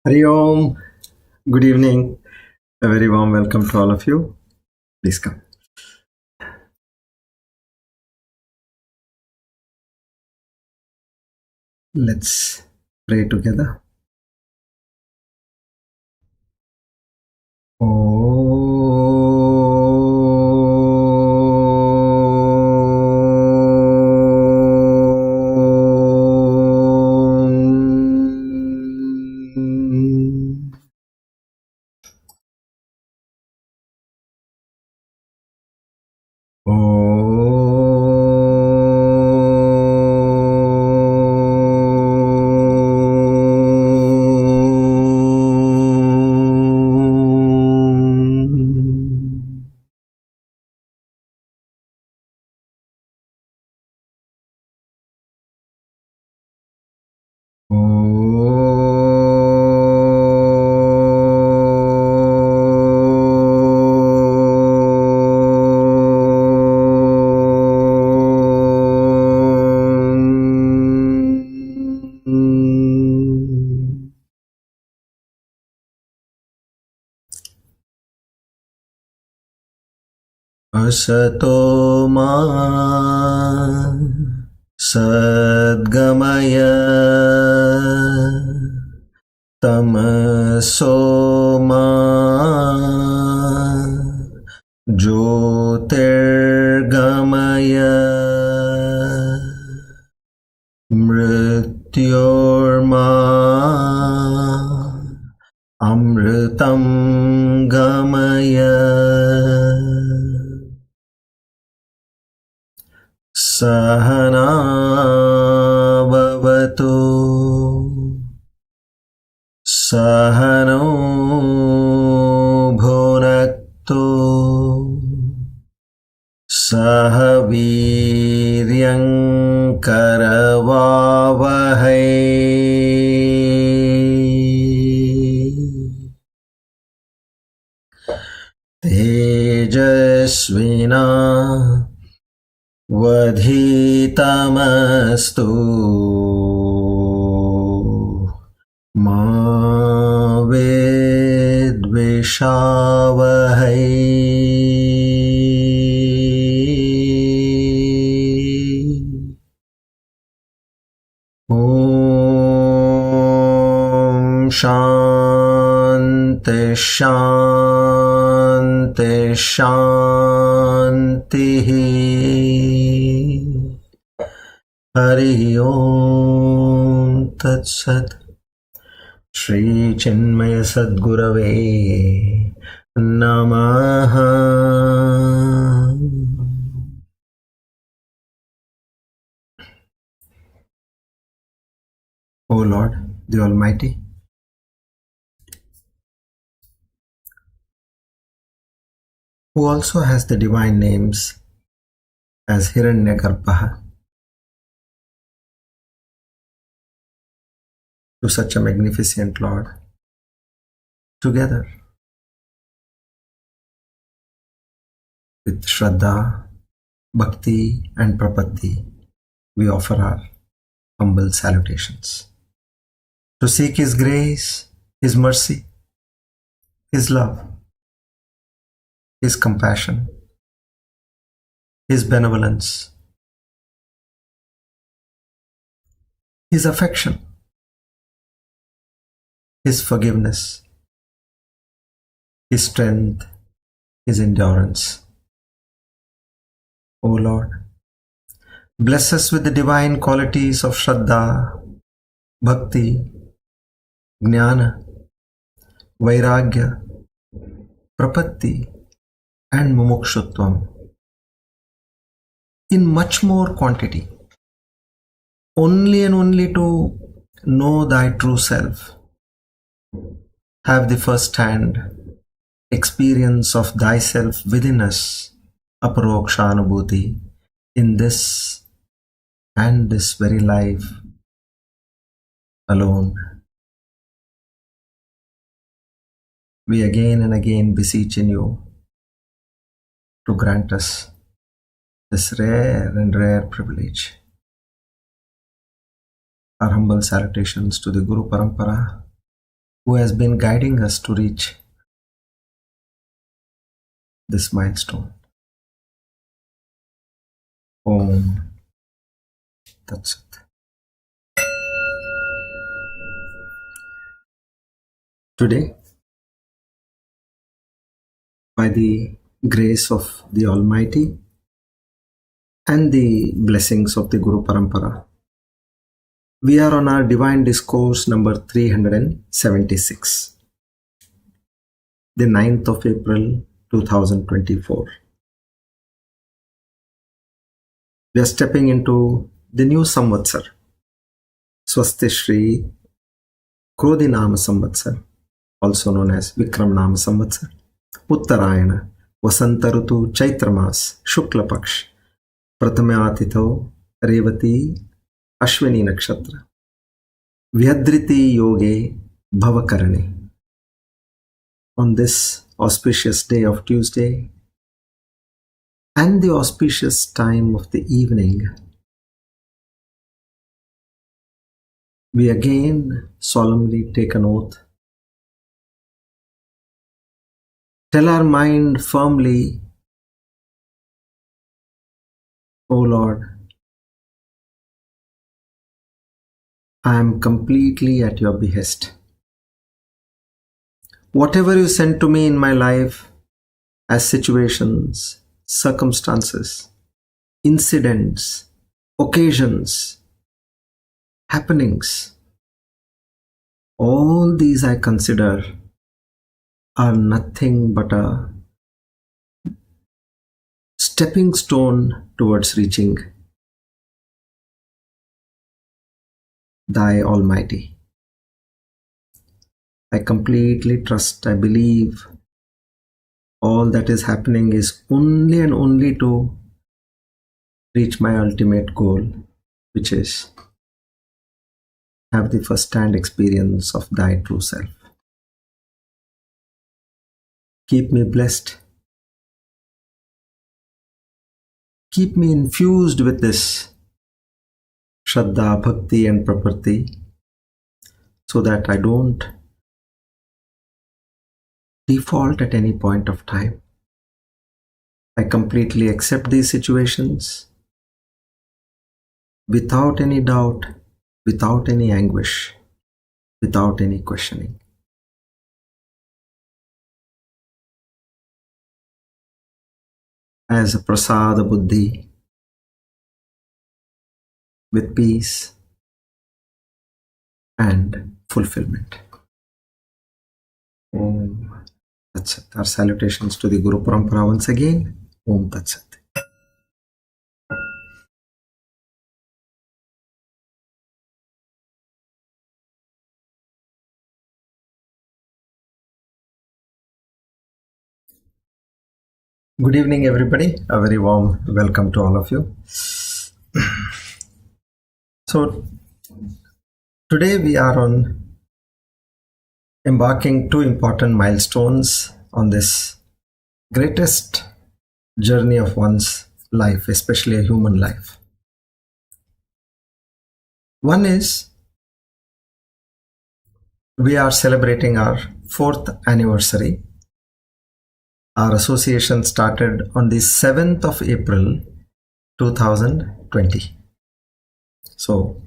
Hari Om. Good evening. A very warm welcome to all of you. Please come. Let's pray together. Om. Asato ma sadgamaya tamaso ma jyotirgamaya mrityorma amritam gamaya Sahana bhavatu Sahano bhunaktu Sahaviryam karavavahai Tejasvina Vadhitamastu ma vidvishavahai Om Shanti Shanti Shanti Hari Om Tat Sat Shri Chinmaya Sadgurave Namaha. O Lord, the Almighty, who also has the divine names as Hiranyagarbha, to such a magnificent Lord, together with Shraddha, Bhakti and Prapatti, we offer our humble salutations. To seek His grace, His mercy, His love, His compassion, His benevolence, His affection, His forgiveness, His strength, His endurance. O Lord, bless us with the divine qualities of Shraddha, Bhakti, Jnana, Vairagya, Prapatti and Mumukshutvam in much more quantity, only and only to know Thy true self, have the first-hand experience of Thyself within us, aparokshanubhuti, in this and this very life alone. We again and again beseech in You to grant us this rare and rare privilege. Our humble salutations to the Guru Parampara, who has been guiding us to reach this milestone. Om Tat Sat. Today, by the grace of the Almighty and the blessings of the Guru Parampara, we are on our Divine Discourse number 376, the 9th of April 2024. We are stepping into the new Samvatsar, Swasti Shri Krodhinama Samvatsar, also known as Vikram Nama Samvatsar, Uttarayana, Vasantarutu Chaitramas, Shukla Paksh, Prathamyatitho, Revati, Ashwini Nakshatra, Vyadriti Yoge, Bhavakarane. On this auspicious day of Tuesday and the auspicious time of the evening, we again solemnly take an oath. Tell our mind firmly, O Lord, I am completely at your behest. Whatever you send to me in my life as situations, circumstances, incidents, occasions, happenings, all these I consider are nothing but a stepping stone towards reaching Thy Almighty. I completely trust, I believe all that is happening is only and only to reach my ultimate goal, which is have the first-hand experience of Thy true self. Keep me blessed. Keep me infused with this Shraddha, Bhakti and Prakriti so that I don't default at any point of time. I completely accept these situations without any doubt, without any anguish, without any questioning. As a prasada buddhi, with peace and fulfillment. Om Tat Sat. Our salutations to the Guru Parampara once again. Om Tat Sat. Good evening, everybody. A very warm welcome to all of you. So, today we are embarking two important milestones on this greatest journey of one's life, especially a human life. One is we are celebrating our 4th anniversary. Our association started on the 7th of April 2020. So,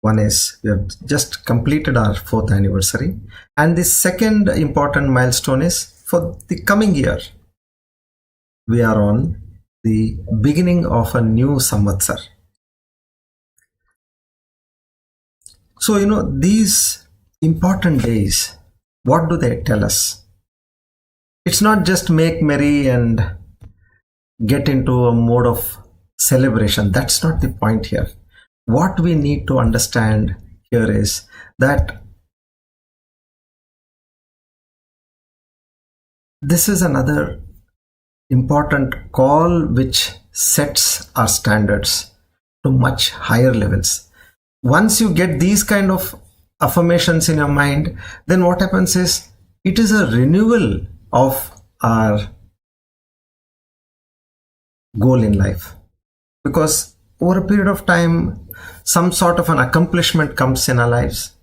one is we have just completed our 4th anniversary, and the second important milestone is for the coming year. We are on the beginning of a new Samvatsar. So, these important days, what do they tell us? It's not just make merry and get into a mode of celebration. That's not the point here. What we need to understand here is that this is another important call which sets our standards to much higher levels. Once you get these kind of affirmations in your mind, then what happens is it is a renewal of our goal in life, because over a period of time some sort of an accomplishment comes in our lives,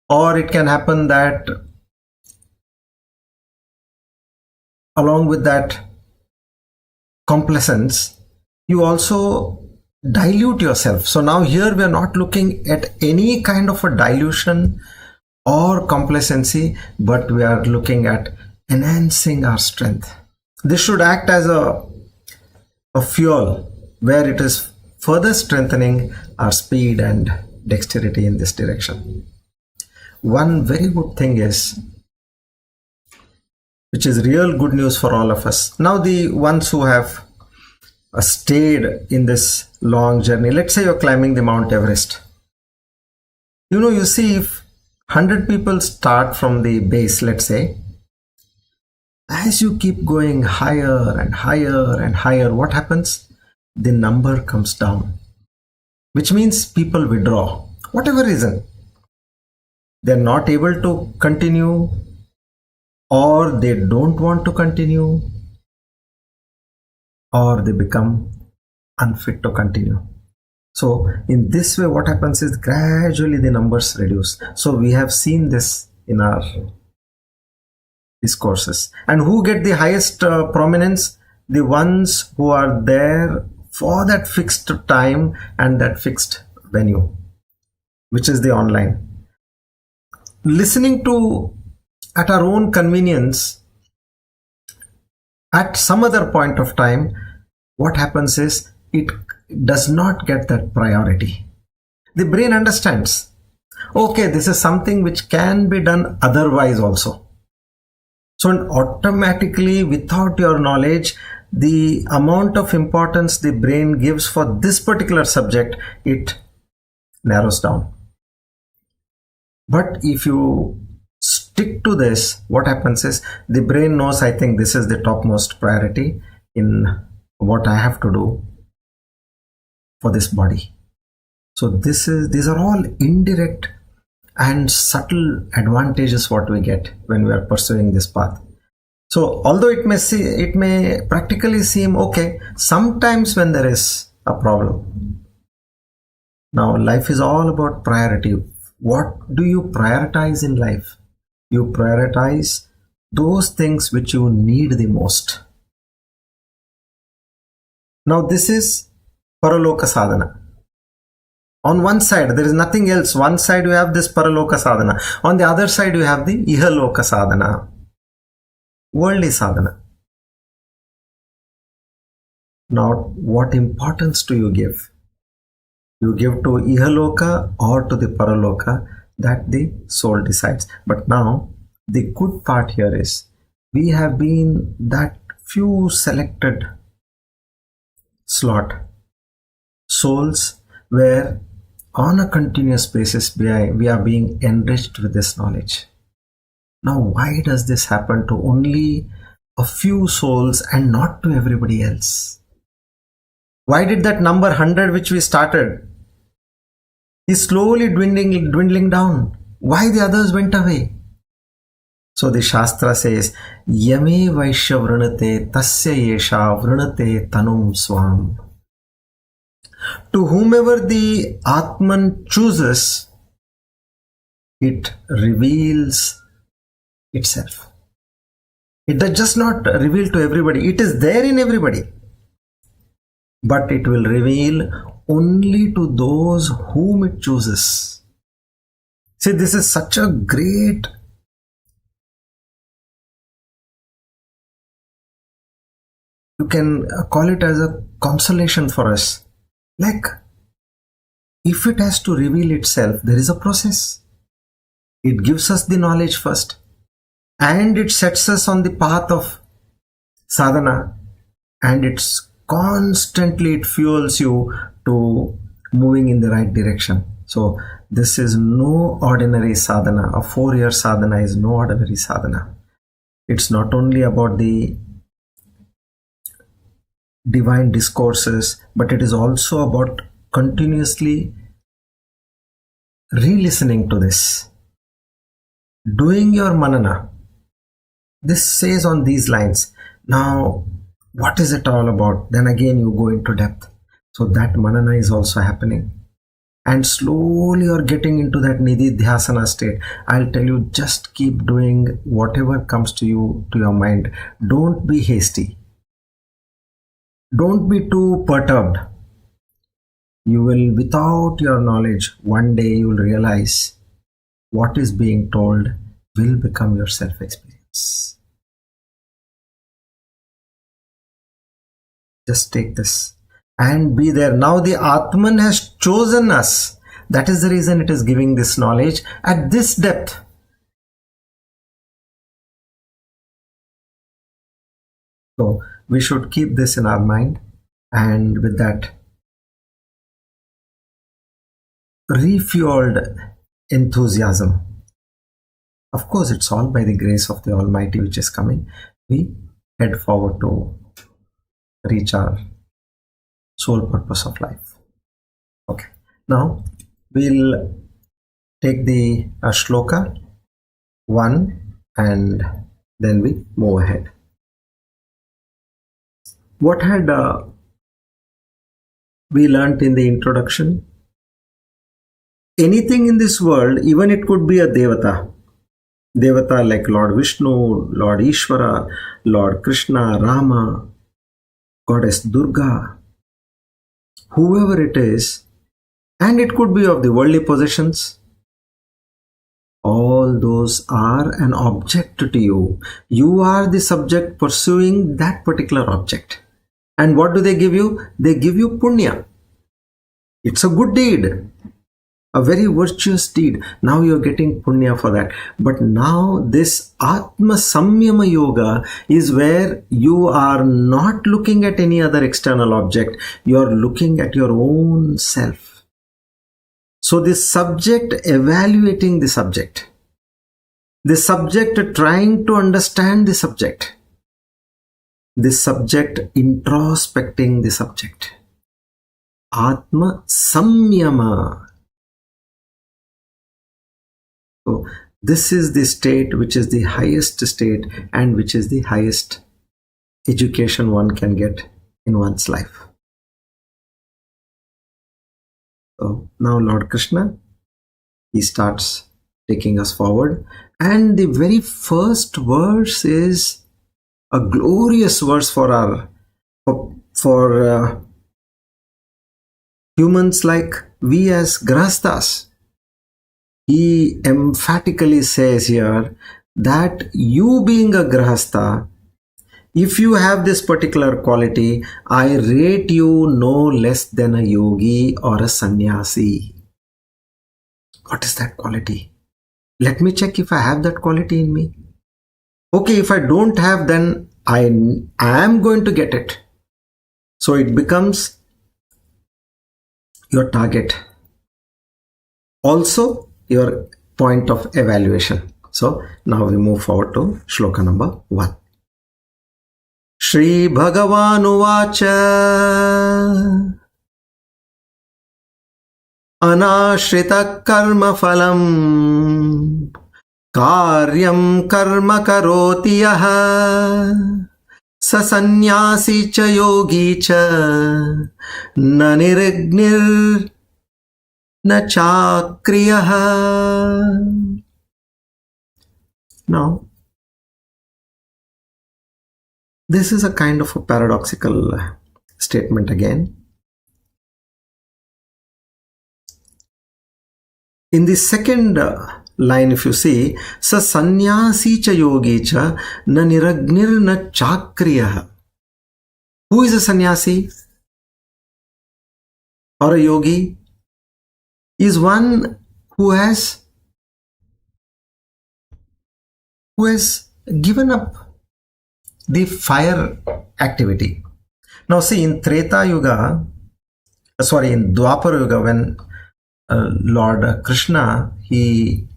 Or it can happen that along with that complacence, you also dilute yourself. So now here we are not looking at any kind of a dilution or complacency, but we are looking at enhancing our strength. This should act as a fuel where it is further strengthening our speed and dexterity in this direction. One very good thing is, which is real good news for all of us. Now the ones who have stayed in this long journey, let's say you're climbing the Mount Everest. You see, if 100 people start from the base, let's say, as you keep going higher and higher and higher, what happens? The number comes down, which means people withdraw. Whatever reason, they're not able to continue, or they don't want to continue, or they become unfit to continue. So in this way, what happens is gradually the numbers reduce. So we have seen this in our discourses. And who get the highest prominence? The ones who are there for that fixed time and that fixed venue, which is the online. Listening to at our own convenience at some other point of time, what happens is it does not get that priority. The brain understands, okay, this is something which can be done otherwise also. So automatically, without your knowledge, the amount of importance the brain gives for this particular subject, it narrows down. But if you stick to this, what happens is the brain knows, I think this is the topmost priority in what I have to do for this body. So these are all indirect and subtle advantages what we get when we are pursuing this path. So although it may practically seem okay, sometimes when there is a problem. Now life is all about priority. What do you prioritize in life? You prioritize those things which you need the most. Now this is Paraloka Sadhana. On one side, there is nothing else. One side you have this Paraloka Sadhana. On the other side you have the Ihaloka Sadhana. Worldly sadhana. Now, what importance do you give? You give to Ihaloka or to the Paraloka, that the soul decides. But now, the good part here is, we have been that few selected slot souls where on a continuous basis we are being enriched with this knowledge. Now, why does this happen to only a few souls and not to everybody else? Why did that number 100 which we started is slowly dwindling down? Why the others went away? So the Shastra says, Yame Vaishya Vrinate Tasya Yesha Vrinate Tanum Swam. To whomever the Atman chooses, it reveals itself. It does just not reveal to everybody. It is there in everybody. But it will reveal only to those whom it chooses. See, this is such a great you can call it as a consolation for us. Like, if it has to reveal itself, there is a process. It gives us the knowledge first, and it sets us on the path of sadhana, and it fuels you to moving in the right direction. So this is no ordinary sadhana. A 4-year sadhana is no ordinary sadhana. It's not only about the divine discourses, but it is also about continuously re-listening to this, doing your manana. This says on these lines. Now, what is it all about? Then again you go into depth. So that manana is also happening. and slowly you're getting into that nidhi dhyasana state. I'll tell you, just keep doing whatever comes to you, to your mind. Don't be hasty. Don't be too perturbed. You will, without your knowledge, one day you will realize what is being told will become your self-experience. Just take this and be there. Now the Atman has chosen us. That is the reason it is giving this knowledge at this depth. So we should keep this in our mind, and with that refueled enthusiasm, of course it's all by the grace of the Almighty which is coming, we head forward to reach our sole purpose of life. Okay, now we'll take the shloka 1 and then we move ahead. What had we learnt in the introduction? Anything in this world, even it could be a Devata. Devata like Lord Vishnu, Lord Ishvara, Lord Krishna, Rama, Goddess Durga, whoever it is, and it could be of the worldly possessions. All those are an object to you. You are the subject pursuing that particular object. And what do they give you? They give you punya. It's a good deed, a very virtuous deed. Now you're getting punya for that. But now this Atma Samyama Yoga is where you are not looking at any other external object. You're looking at your own self. So the subject evaluating the subject trying to understand the subject introspecting the subject. Atma Samyama. So this is the state which is the highest state and which is the highest education one can get in one's life. So now Lord Krishna, he starts taking us forward, and the very first verse is a glorious verse for our humans like we as Grihasthas. He emphatically says here that you being a Grihastha, if you have this particular quality, I rate you no less than a yogi or a sannyasi. What is that quality? Let me check if I have that quality in me. Okay, if I don't have, then I am going to get it. So it becomes your target. Also, your point of evaluation. So now we move forward to shloka number 1. Shri Bhagawanuvacha Anashrita karma phalam karyam karma karoti yaha sa sannyasi cha yogi cha na nirignir na chakriyaha. Now, this is a kind of a paradoxical statement again. In the second line, if you see, sa sannyasi cha yogi cha na niragnir na chakriyaha. Who is a sannyasi or a yogi? Is one who has given up the fire activity. Now see, in Treta Yuga, in Dwapara Yuga, when Lord Krishna, he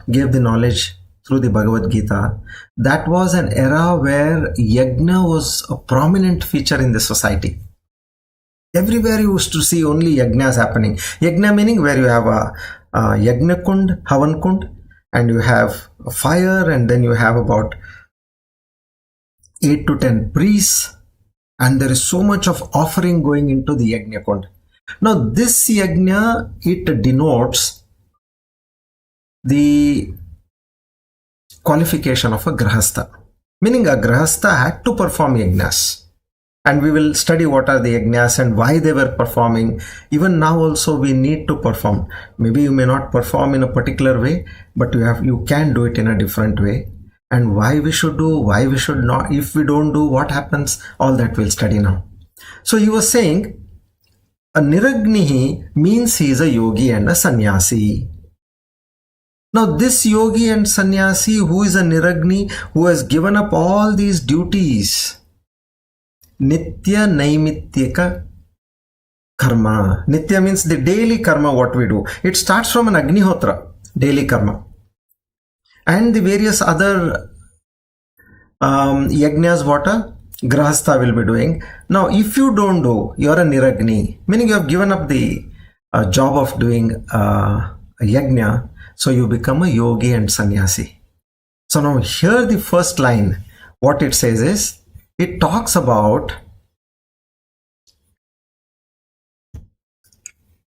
gave the knowledge through the Bhagavad Gita, that was an era where yajna was a prominent feature in the society. Everywhere you used to see only yajnas happening. Yajna meaning where you have a yajna kund, havan kund, and you have a fire, and then you have about 8 to 10 priests, and there is so much of offering going into the yajna kund. Now this yajna, it denotes the qualification of a grihastha, meaning a grihastha had to perform yajnas. And we will study what are the yajnas and why they were performing. Even now also we need to perform. Maybe you may not perform in a particular way, but you can do it in a different way. And why we should do, why we should not, if we don't do, what happens, all that we'll study now. So he was saying, a niragnihi means he is a yogi and a sannyasi. Now this yogi and sannyasi who is a niragni, who has given up all these duties, nitya naimityaka karma. Nitya means the daily karma what we do. It starts from an agnihotra, daily karma. And the various other yajnas what a grihastha will be doing. Now if you don't do, you are a niragni, meaning you have given up the job of doing a yajna, so you become a yogi and sannyasi. So now here the first line, what it says is, it talks about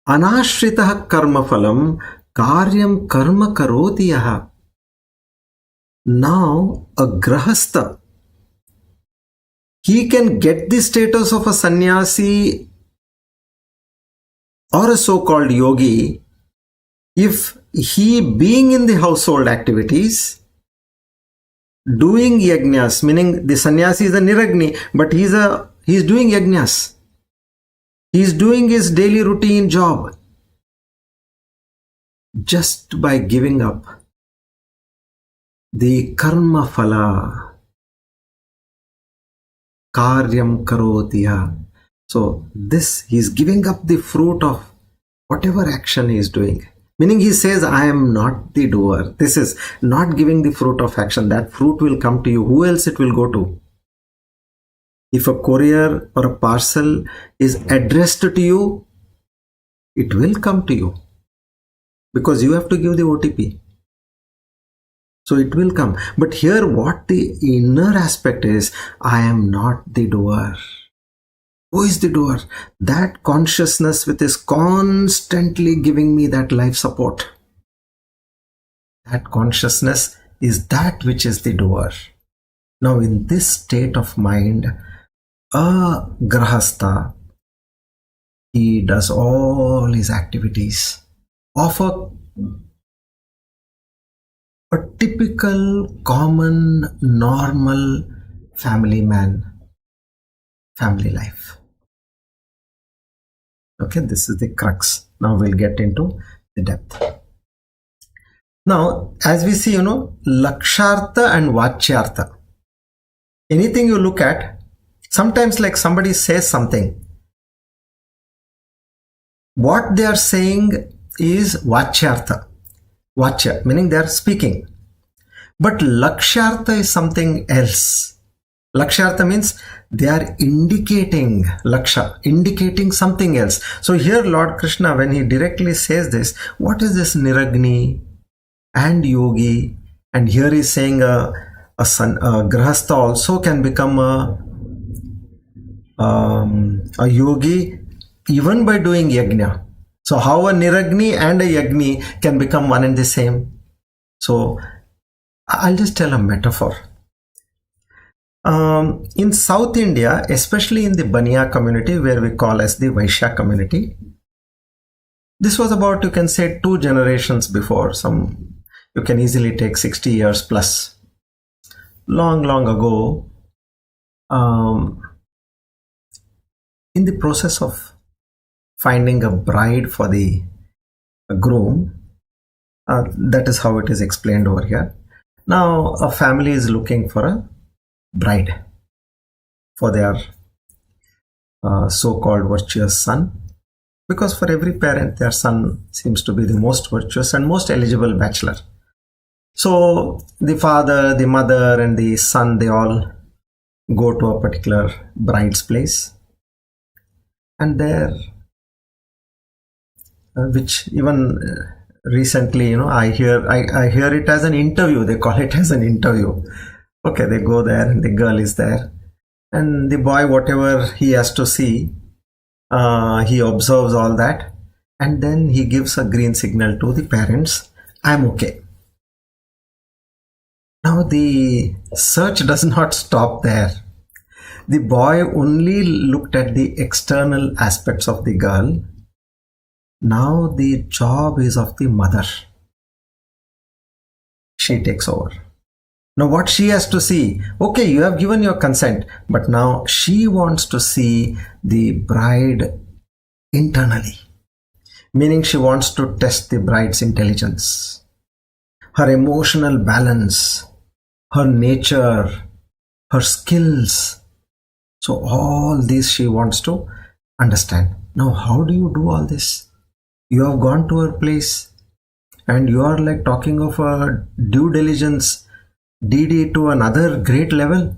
anashritah karma phalam karyam karma karoti yaha. Now a grihastha, he can get the status of a sannyasi or a so-called yogi if he, being in the household activities, doing yajnas, meaning the sannyasi is a niragni, but he's doing yajnas. He's doing his daily routine job. Just by giving up the karma phala, karyam karotiya. So this, he's giving up the fruit of whatever action he is doing. Meaning he says, I am not the doer. This is not giving the fruit of action. That fruit will come to you. Who else it will go to? If a courier or a parcel is addressed to you, it will come to you. Because you have to give the OTP. So it will come. But here what the inner aspect is, I am not the doer. Who is the doer? That consciousness which is constantly giving me that life support. That consciousness is that which is the doer. Now in this state of mind, a grihastha, he does all his activities of a typical, common, normal family man, family life. Okay, this is the crux. Now we'll get into the depth. Now, as we see, lakshartha and vachyartha. Anything you look at, sometimes like somebody says something, what they are saying is vachyartha. Vachya, meaning they are speaking. But lakshartha is something else. Lakshartha means they are indicating laksha, indicating something else. So here Lord Krishna, when he directly says this, what is this niragni and yogi? And here he's saying a grihastha also can become a yogi even by doing yajna. So how a niragni and a yagni can become one and the same? So I'll just tell a metaphor. In South India, especially in the Baniya community, where we call as the Vaishya community, this was about, you can say, 2 generations before. You can easily take 60 years plus. Long ago, in the process of finding a bride for the groom, that is how it is explained over here. Now a family is looking for a bride for their so-called virtuous son, because for every parent their son seems to be the most virtuous and most eligible bachelor. So the father, the mother and the son, they all go to a particular bride's place, and there, which even recently, I hear it as an interview. They call it as an interview. Okay, they go there and the girl is there, and the boy, whatever he has to see, He observes all that, and then he gives a green signal to the parents. I'm okay. Now the search does not stop there. The boy only looked at the external aspects of the girl. Now the job is of the mother. She takes over. Now what she has to see, okay, you have given your consent, but now she wants to see the bride internally. Meaning she wants to test the bride's intelligence, her emotional balance, her nature, her skills. So all this she wants to understand. Now how do you do all this? You have gone to her place and you are like talking of a due diligence DD to another great level.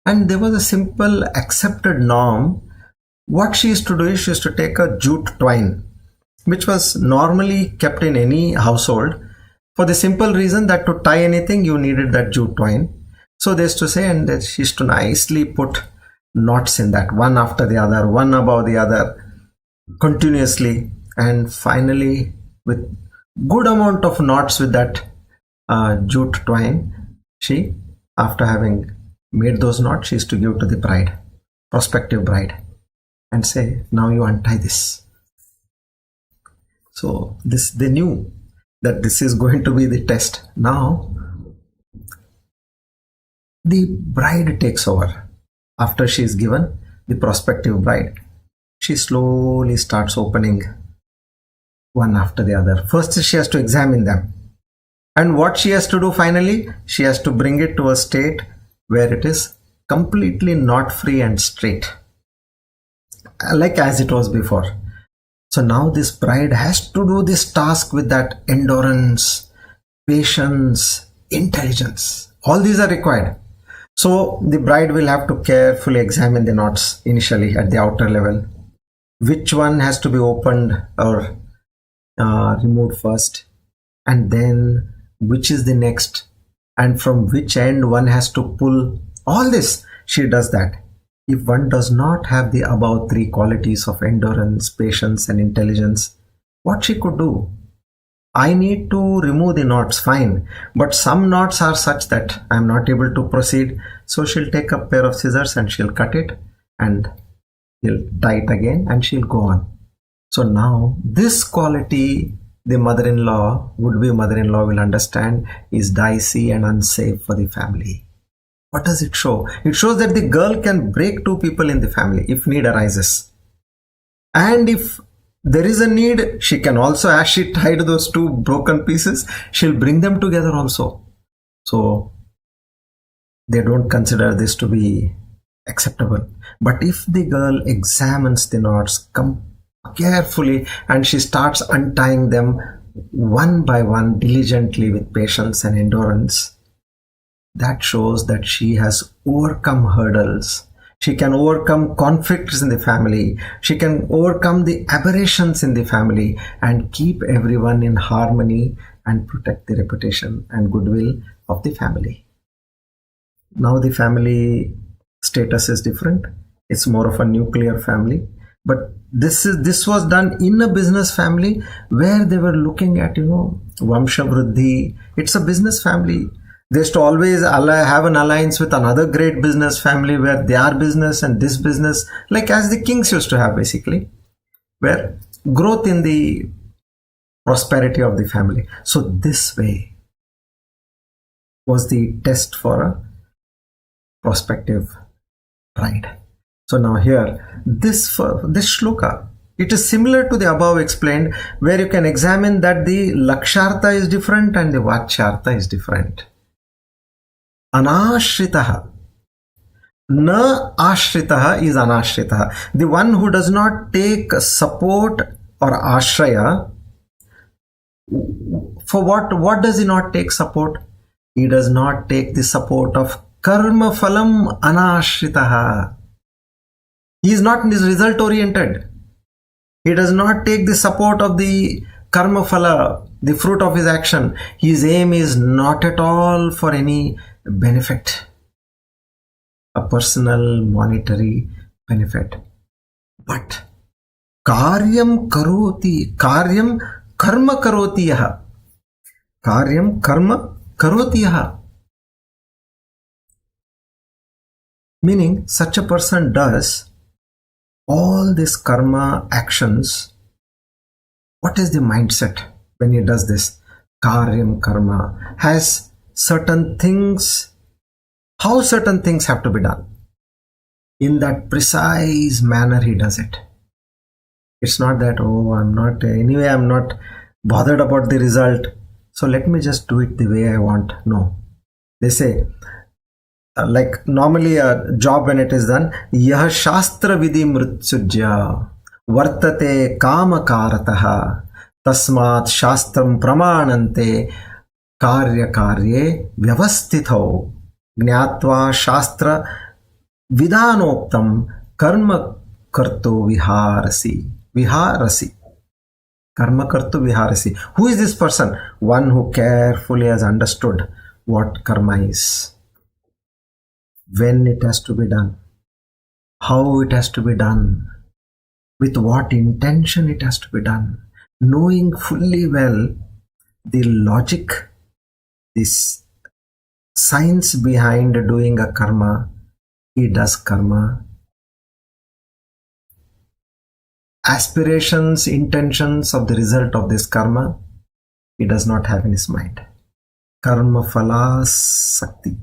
And there was a simple accepted norm. What she used to do is she used to take a jute twine, which was normally kept in any household, for the simple reason that to tie anything you needed that jute twine. So they used to say, and that she used to nicely put knots in that, one after the other, one above the other, continuously, and finally with good amount of knots with that jute twine, she, after having made those knots, she used to give to the bride, prospective bride, and say, now you untie this. So this, they knew that this is going to be the test. Now the bride takes over. After she is given, the prospective bride, she slowly starts opening one after the other. First she has to examine them. And what she has to do finally, she has to bring it to a state where it is completely knot free and straight, like as it was before. So now this bride has to do this task with that endurance, patience, intelligence. All these are required. So the bride will have to carefully examine the knots initially at the outer level. Which one has to be opened or removed first, and then which is the next, and from which end one has to pull. All this she does that. If one does not have the above three qualities of endurance, patience and intelligence, what she could do? I need to remove the knots, fine, but some knots are such that I am not able to proceed. So she'll take a pair of scissors and she'll cut it and she'll tie it again and she'll go on. So now this quality, the mother-in-law, would-be mother-in-law will understand, is dicey and unsafe for the family. What does it show? It shows that the girl can break two people in the family if need arises. And if there is a need, she can also, as she tied those two broken pieces, she'll bring them together also. So they don't consider this to be acceptable. But if the girl examines the knots carefully and she starts untying them one by one diligently with patience and endurance, that shows that she has overcome hurdles. She can overcome conflicts in the family. She can overcome the aberrations in the family and keep everyone in harmony and protect the reputation and goodwill of the family. Now the family status is different. It's more of a nuclear family. But this was done in a business family where they were looking at, Vamsha Vruddhi. It's a business family. They used to always have an alliance with another great business family where their business and this business, like as the kings used to have basically, where growth in the prosperity of the family. So this way was the test for a prospective bride. So now here, this shloka, it is similar to the above explained, where you can examine that the lakshartha is different and the vachyartha is different. Anashritaha. Na ashritaha is anashritaha. The one who does not take support or ashraya. For what does he not take support? He does not take the support of karma phalam anashritaha. He is not result oriented. He does not take the support of the karma phala, the fruit of his action. His aim is not at all for any benefit, a personal monetary benefit, but Karyam karoti, karyam karma karoti yaha. Karyam karma karoti yaha. Meaning, such a person does all this karma actions. What is the mindset when he does this? Karyam karma has certain things, how certain things have to be done. In that precise manner he does it. It's not that, oh, I'm not bothered about the result, so let me just do it the way I want. No. They say, like normally a job when it is done, yah shastra vidhi mrutsujya vartate kamakarataha tasmat shastram pramanante karya karye vyavastithau gnatva shastra vidhanoktam karma kartu viharasi. Karma kartu viharasi. Who is this person? One who carefully has understood what karma is, when it has to be done, how it has to be done, with what intention it has to be done, knowing fully well the logic, this science behind doing a karma. He does karma. Aspirations, intentions of the result of this karma, he does not have in his mind. Karma phala sakti.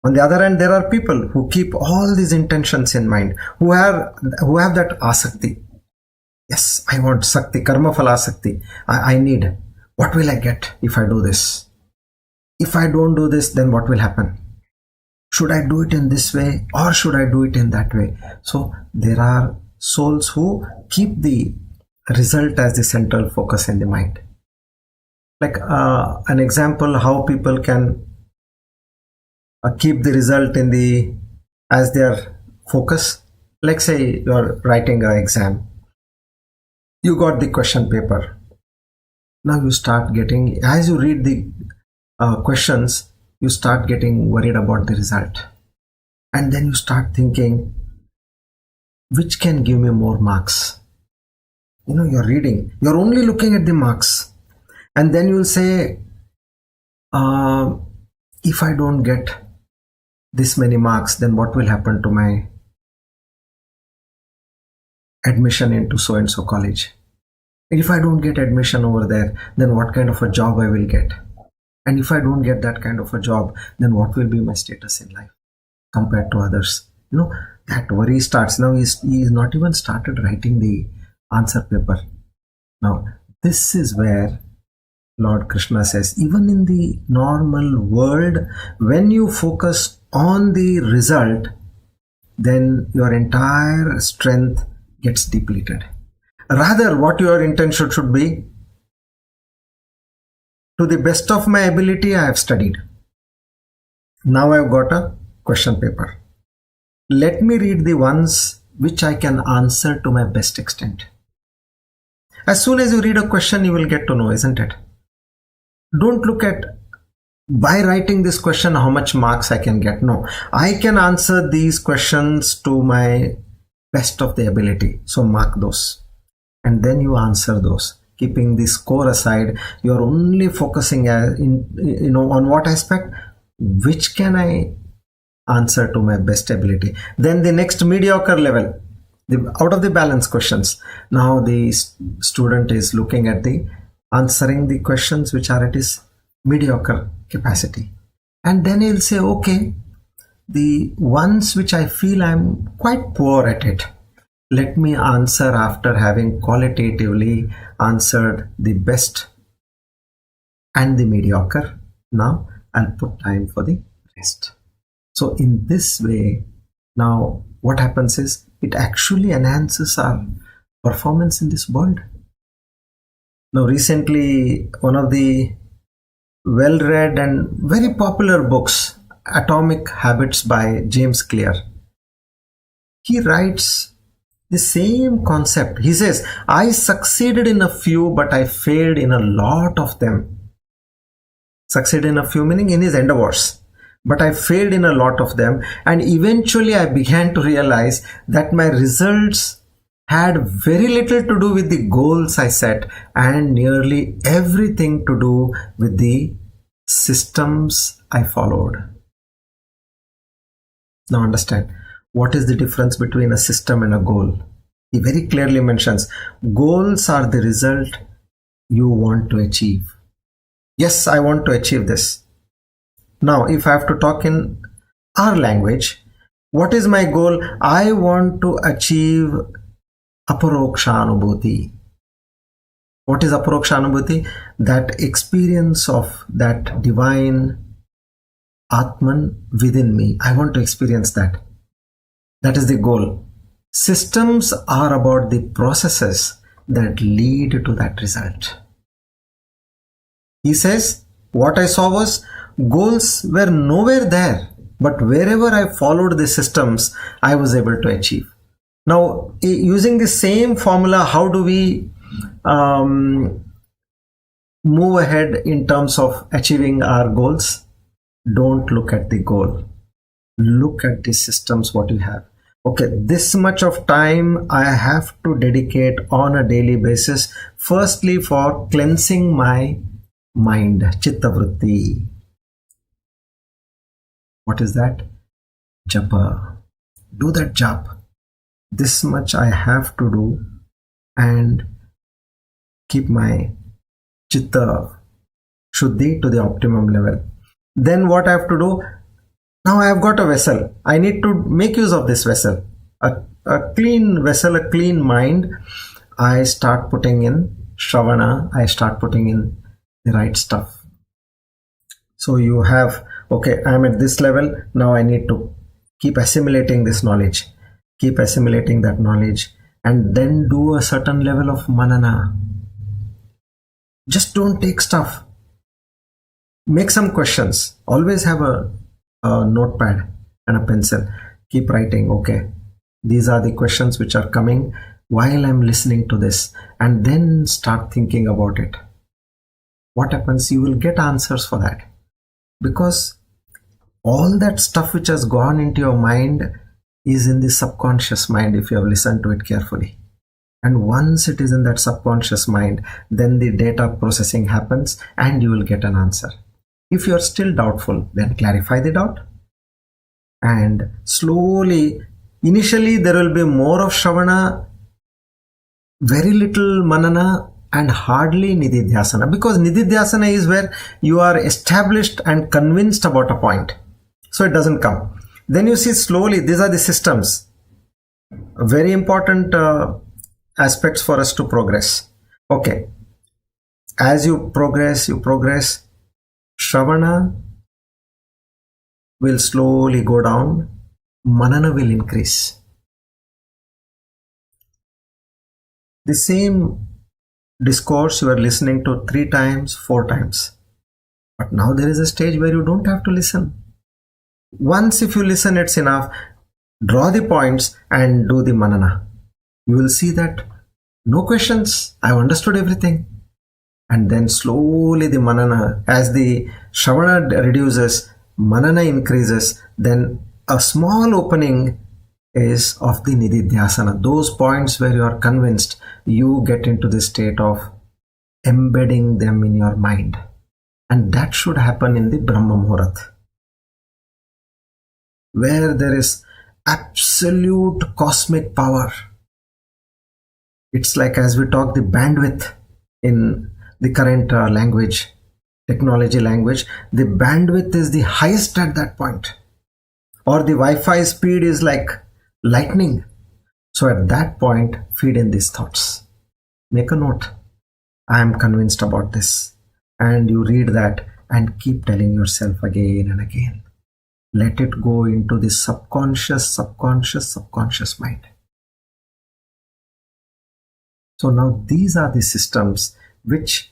On the other hand, there are people who keep all these intentions in mind, who have that asakti. Yes, I want sakti, karma phala sakti. I need. What will I get if I do this? If I don't do this, then what will happen? Should I do it in this way or should I do it in that way? So there are souls who keep the result as the central focus in the mind. Like an example how people can keep the result as their focus. Like say you are writing an exam, you got the question paper. Now you start getting, as you read the questions, you start getting worried about the result, and then you start thinking, which can give me more marks? You're reading, you're only looking at the marks, and then you'll say, if I don't get this many marks, then what will happen to my admission into so and so college? If I don't get admission over there, then what kind of a job I will get? And if I don't get that kind of a job, then what will be my status in life compared to others? That worry starts. Now he's not even started writing the answer paper. Now this is where Lord Krishna says, even in the normal world, when you focus on the result, then your entire strength gets depleted. Rather, what your intention should be, to the best of my ability, I have studied. Now I have got a question paper. Let me read the ones which I can answer to my best extent. As soon as you read a question, you will get to know, isn't it? Don't look at, by writing this question, how much marks I can get. No, I can answer these questions to my best of the ability. So mark those. And then you answer those. Keeping the score aside, you are only focusing on what aspect, which can I answer to my best ability. Then the next mediocre level, the out of the balance questions. Now the student is looking at the answering the questions which are at his mediocre capacity, and then he'll say, okay, the ones which I feel I'm quite poor at it, let me answer after having qualitatively answered the best and the mediocre. Now I'll put time for the rest. So in this way, now what happens is, it actually enhances our performance in this world. Now recently, one of the well-read and very popular books, Atomic Habits by James Clear, he writes the same concept. He says, I succeeded in a few, but I failed in a lot of them. Succeeded in a few meaning in his endeavors, but I failed in a lot of them, and eventually I began to realize that my results had very little to do with the goals I set and nearly everything to do with the systems I followed. Now understand, what is the difference between a system and a goal? He very clearly mentions goals are the result you want to achieve. Yes, I want to achieve this. Now, if I have to talk in our language, what is my goal? I want to achieve aparokshanubhuti. What is aparokshanubhuti? That experience of that divine Atman within me. I want to experience that. That is the goal. Systems are about the processes that lead to that result. He says, what I saw was goals were nowhere there, but wherever I followed the systems, I was able to achieve. Now, using the same formula, how do we move ahead in terms of achieving our goals? Don't look at the goal. Look at the systems what you have. Okay, this much of time I have to dedicate on a daily basis, firstly for cleansing my mind, chitta vritti. What is that? Japa. Do that jap. This much I have to do and keep my chitta shuddhi to the optimum level. Then what I have to do? Now I have got a vessel. I need to make use of this vessel. A clean vessel, a clean mind. I start putting in Shravana. I start putting in the right stuff. So you have, okay, I'm at this level. Now I need to keep assimilating this knowledge. Keep assimilating that knowledge. And then do a certain level of manana. Just don't take stuff. Make some questions. Always have a notepad and a pencil. Keep writing. Okay, these are the questions which are coming while I'm listening to this, and then start thinking about it. What happens? You will get answers for that, because all that stuff which has gone into your mind is in the subconscious mind if you have listened to it carefully. And once it is in that subconscious mind, then the data processing happens and you will get an answer. If you are still doubtful, then clarify the doubt. And slowly, initially there will be more of Shravana, very little Manana, and hardly Nididhyasana. Because Nididhyasana is where you are established and convinced about a point. So it doesn't come. Then you see slowly, these are the systems. Very important aspects for us to progress. Okay. As you progress, Shravana will slowly go down, Manana will increase. The same discourse you are listening to 3 times, 4 times. But now there is a stage where you don't have to listen. Once if you listen, it's enough. Draw the points and do the Manana. You will see that no questions, I've understood everything. And then slowly the Manana, as the Shravana reduces, Manana increases, then a small opening is of the Nididhyasana. Those points where you are convinced, you get into the state of embedding them in your mind. And that should happen in the Brahma Muhurat, where there is absolute cosmic power. It's like, as we talk, the bandwidth in the current language, technology language, the bandwidth is the highest at that point. Or the Wi-Fi speed is like lightning. So at that point, feed in these thoughts. Make a note. I am convinced about this. And you read that and keep telling yourself again and again. Let it go into the subconscious mind. So now these are the systems which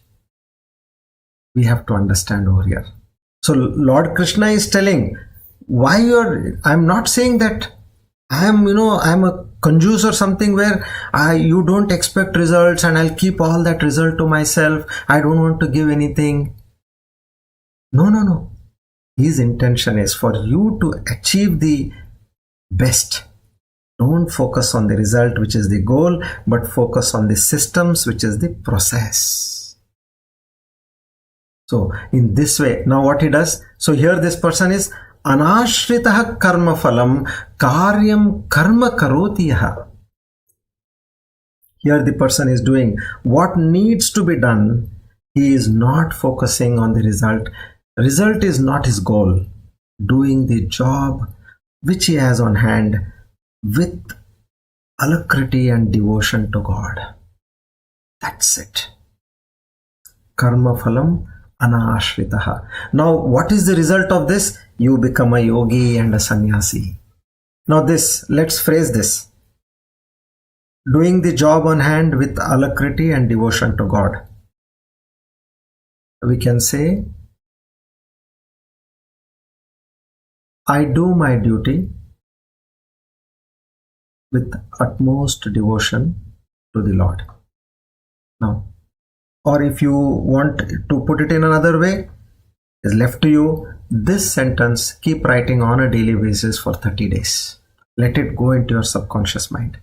we have to understand over here. So Lord Krishna is telling why I'm not saying that I'm a conjuice or something where you don't expect results and I'll keep all that result to myself. I don't want to give anything. No. His intention is for you to achieve the best. Don't focus on the result, which is the goal, but focus on the systems, which is the process. So in this way, now what he does, so here this person is anashritah karma phalam karyam karma karoti yaha. Here the person is doing what needs to be done. He is not focusing on the result. Result is not his goal. Doing the job which he has on hand with alacrity and devotion to God. That's it. Karma phalam anashritaha. Now, what is the result of this? You become a yogi and a sannyasi. Now this, let's phrase this. Doing the job on hand with alacrity and devotion to God. We can say, I do my duty with utmost devotion to the Lord. Now, or if you want to put it in another way, it's left to you. This sentence, keep writing on a daily basis for 30 days. Let it go into your subconscious mind.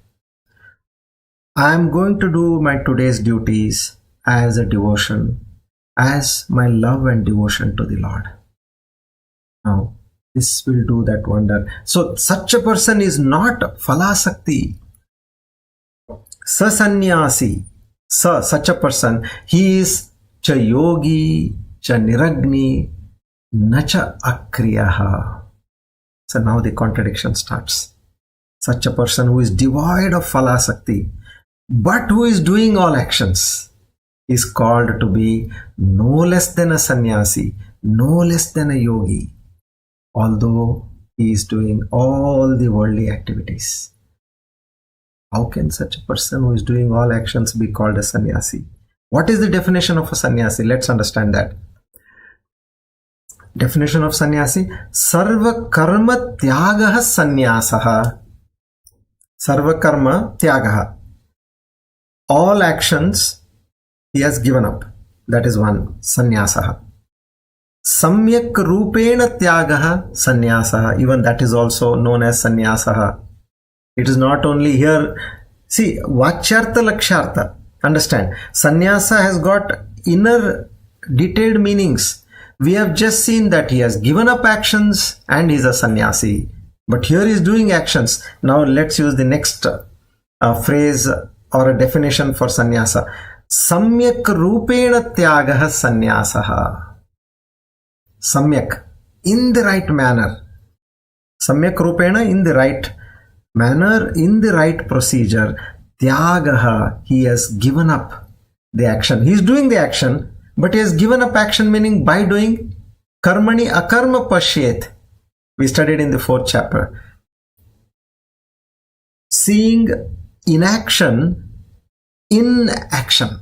I am going to do my today's duties as a devotion, as my love and devotion to the Lord. Now, this will do that wonder. So, such a person is not phalasakti. Sannyasi. Such a person, he is cha yogi, cha niragni, na cha akriyaha. So now the contradiction starts. Such a person who is devoid of phalasakti, but who is doing all actions, is called to be no less than a sannyasi, no less than a yogi, although he is doing all the worldly activities. How can such a person who is doing all actions be called a sannyasi? What is the definition of a sannyasi? Let's understand that. Definition of sannyasi: sarva karma tyagaha sannyasaha. Sarva karma tyagaha. All actions he has given up. That is one, sannyasaha. Samyak rupena tyagaha sannyasaha. Even that is also known as sannyasaha. It is not only here. See, vachyartha lakshartha. Understand, sannyasa has got inner detailed meanings. We have just seen that he has given up actions and he is a sannyasi. But here he is doing actions. Now let's use the next phrase or a definition for sannyasa. Samyak rupena tyagaha sannyasaha. Samyak, in the right manner. Samyak rupena, in the right manner, in the right procedure. Tyagaha, he has given up the action. He is doing the action, but he has given up action, meaning by doing. Karmani akarma pashyet. We studied in the 4th chapter. Seeing inaction in action.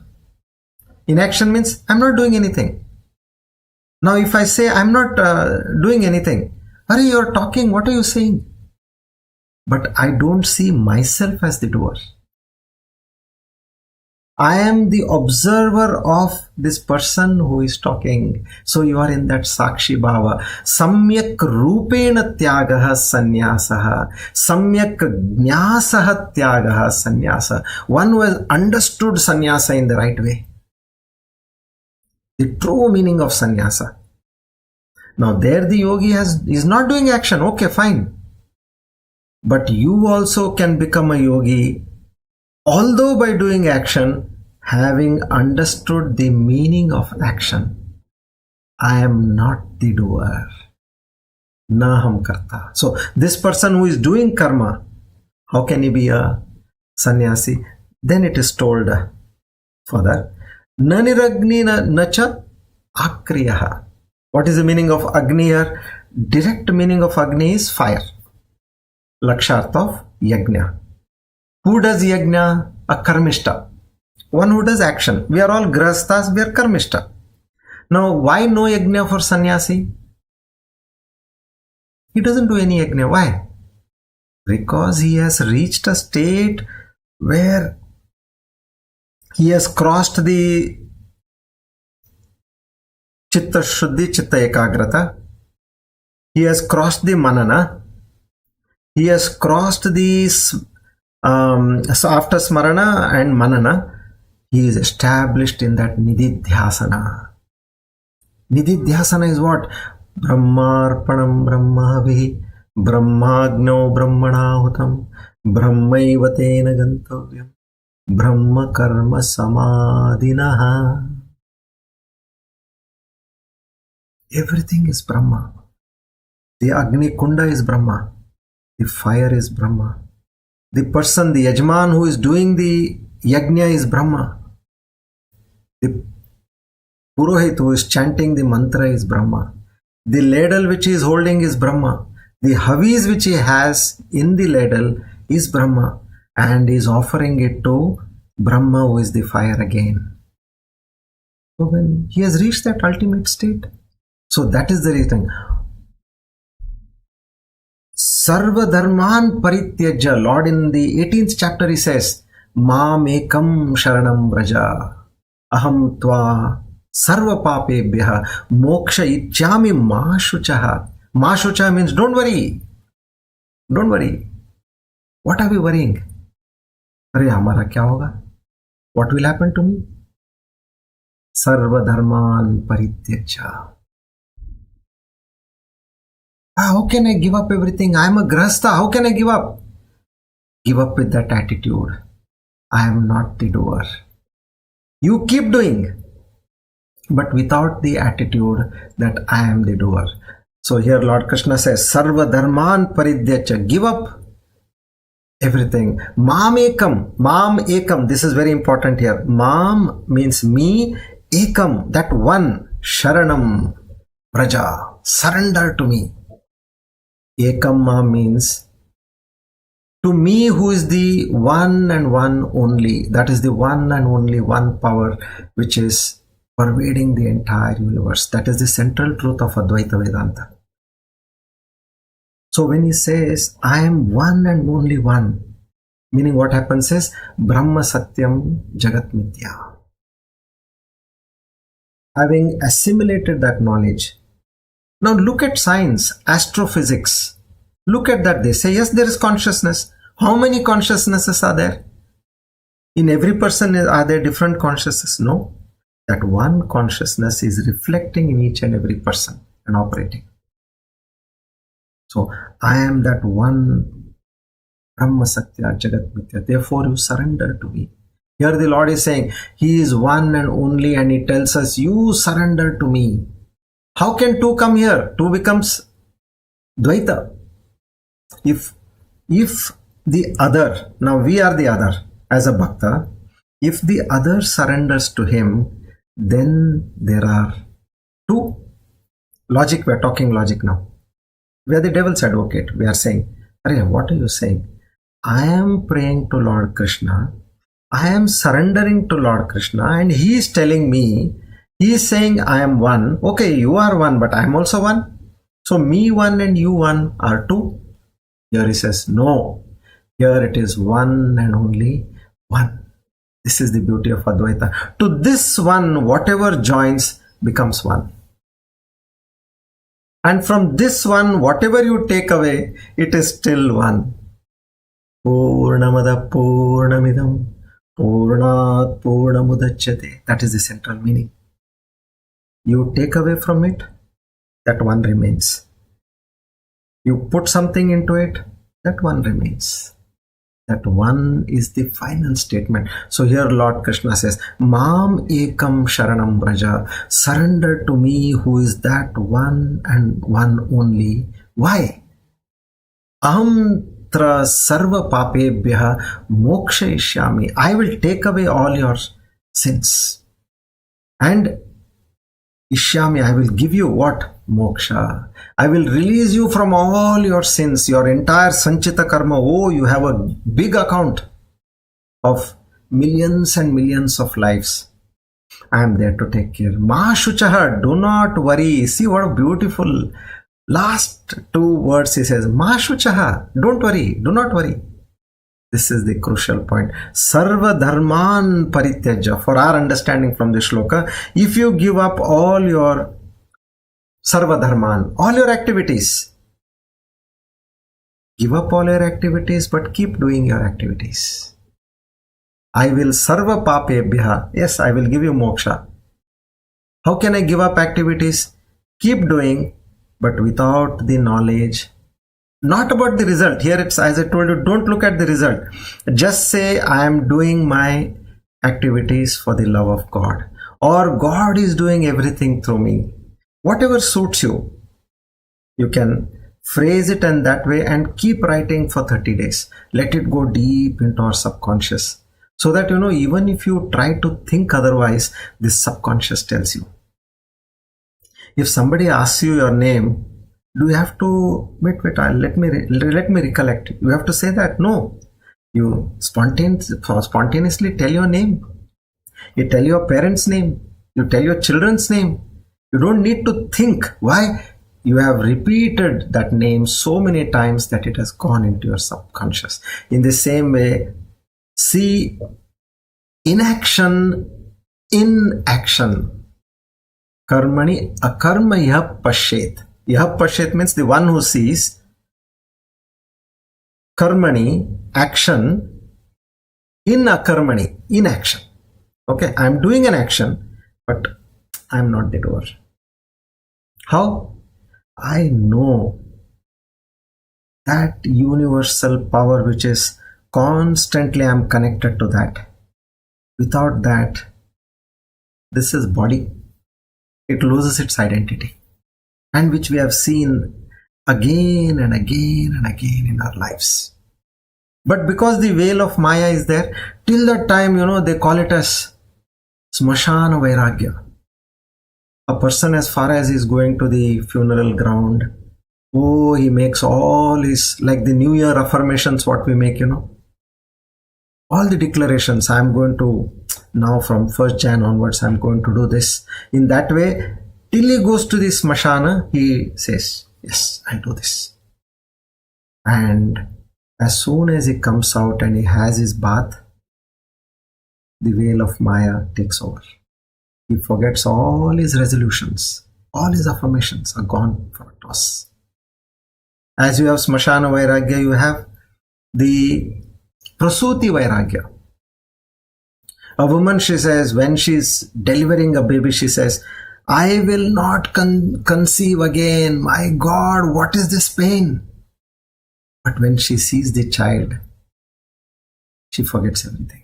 Inaction means I'm not doing anything. Now if I say I'm not doing anything, Hurry, you're talking, what are you saying? But I don't see myself as the doer. I am the observer of this person who is talking. So you are in that Sakshi Bhava. Samyak Rupena Tyagaha Sanyasaha. Samyak Jnasaha Tyagaha Sanyasa. One who has understood Sanyasa in the right way. The true meaning of Sanyasa. Now there the yogi is not doing action. Okay, fine. But you also can become a yogi, although by doing action, having understood the meaning of action. I am not the doer. Naham karta. So this person who is doing karma, how can he be a sannyasi? Then it is told further, naniragni nacha akriyaha. What is the meaning of Agni here? Direct meaning of Agni is fire. Laksharth of Yajna. Who does Yajna? A karmishta. One who does action. We are all Grihasthas, we are karmishta. Now, why no Yajna for sannyasi? He doesn't do any Yajna. Why? Because he has reached a state where he has crossed the Chitta Shuddhi, Chitta Ekagrata. He has crossed the Manana. He He has crossed these, so after Smarana and Manana, he is established in that Nididhyasana. Nididhyasana is what? Brahmarpanam Brahmavihi Brahmagno Brahmanahutam Brahmaiva tena gantavyam Brahma karma samadhinaha. Everything is Brahma. The Agni Kunda is Brahma. The fire is Brahma. The person, the Yajman who is doing the Yajna is Brahma. The Purohit who is chanting the mantra is Brahma. The ladle which he is holding is Brahma. The Havis which he has in the ladle is Brahma, and is offering it to Brahma who is the fire again. So when he has reached that ultimate state, so that is the reason. Sarva dharman parityaja. Lord in the 18th chapter he says, Mam ekam sharanam vraja aham tva sarva papebhya moksha ichyami ma shuchaha. Ma shucha means don't worry. Don't worry. What are we worrying? Arey hamara kya hoga? What will happen to me? Sarva dharman parityaja. How can I give up everything? I am a Grihastha. How can I give up? Give up with that attitude. I am not the doer. You keep doing, but without the attitude that I am the doer. So here Lord Krishna says, Sarva dharman paridyacha. Give up everything. Mam ekam. Mam ekam. This is very important here. Mam means me. Ekam. That one. Sharanam. Praja. Surrender to me. Ekamma means to me who is the one and one only. That is the one and only one power which is pervading the entire universe. That is the central truth of Advaita Vedanta. So when he says, I am one and only one, meaning what happens is, Brahma Satyam Jagat Mithya. Having assimilated that knowledge, now look at science, astrophysics. Look at that. They say, yes, there is consciousness. How many consciousnesses are there? In every person, are there different consciousnesses? No. That one consciousness is reflecting in each and every person and operating. So, I am that one Brahma Satya Jagat Mithya. Therefore, you surrender to me. Here the Lord is saying, He is one and only, and He tells us, you surrender to me. How can two come here? Two becomes Dvaita. If the other, now we are the other as a Bhakta, if the other surrenders to him, then there are two. Logic, we are talking logic now. We are the devil's advocate. We are saying, Arey, what are you saying? I am praying to Lord Krishna. I am surrendering to Lord Krishna, and he is telling me, he is saying I am one. Okay, you are one, but I am also one. So me one and you one are two. Here he says, no. Here it is one and only one. This is the beauty of Advaita. To this one, whatever joins becomes one. And from this one, whatever you take away, it is still one. Purnamada Purnamidam Purnat Purnamudachyate. That is the central meaning. You take away from it, that one remains. You put something into it, that one remains. That one is the final statement. So here Lord Krishna says, Mam ekam sharanam braja. Surrender to me who is that one and one only. Why? Aham tra sarva papebhya moksha ishyami. I will take away all your sins. And Ishyami, I will give you what? Moksha. I will release you from all your sins, your entire Sanchita Karma. Oh, you have a big account of millions and millions of lives. I am there to take care. Ma Shuchaha, do not worry. See what a beautiful last two words he says. Ma Shuchaha, don't worry, do not worry. This is the crucial point. Sarva dharman parityaja. For our understanding from the shloka, if you give up all your sarva dharman, all your activities, Give up all your activities, but keep doing your activities. I will sarva papebhya. Yes, I will give you moksha. How can I give up activities? Keep doing, but without the knowledge. Not about the result. Here it's, as I told you, don't look at the result. Just say, I am doing my activities for the love of God. Or God is doing everything through me. Whatever suits you. You can phrase it in that way and keep writing for 30 days. Let it go deep into our subconscious. So that, even if you try to think otherwise, this subconscious tells you. If somebody asks you your name, do you have to, let me recollect. You have to say that? No. You spontaneously tell your name. You tell your parents' name. You tell your children's name. You don't need to think. Why? You have repeated that name so many times that it has gone into your subconscious. In the same way, see inaction in action. Karmani akarma yah pashet. Yah pashet means the one who sees. Karmani, action. In akarmani, in action. Okay, I am doing an action, but I am not the doer. How? I know that universal power which is constantly, I am connected to that. Without that, this is body. It loses its identity. And which we have seen again and again and again in our lives. But because the veil of Maya is there, till that time, they call it as Smashana Vairagya. A person, as far as he's going to the funeral ground, he makes all his, like the New Year affirmations, what we make, all the declarations. I'm going to, now from 1st Jan onwards, I'm going to do this. In that way, till he goes to the Smashana, he says, yes, I'll do this. And as soon as he comes out and he has his bath, the veil of Maya takes over. He forgets all his resolutions, all his affirmations are gone for a toss. As you have Smashana Vairagya, you have the Prasuti Vairagya. A woman, she says, when she's delivering a baby, she says, I will not conceive again. My God, what is this pain? But when she sees the child, she forgets everything.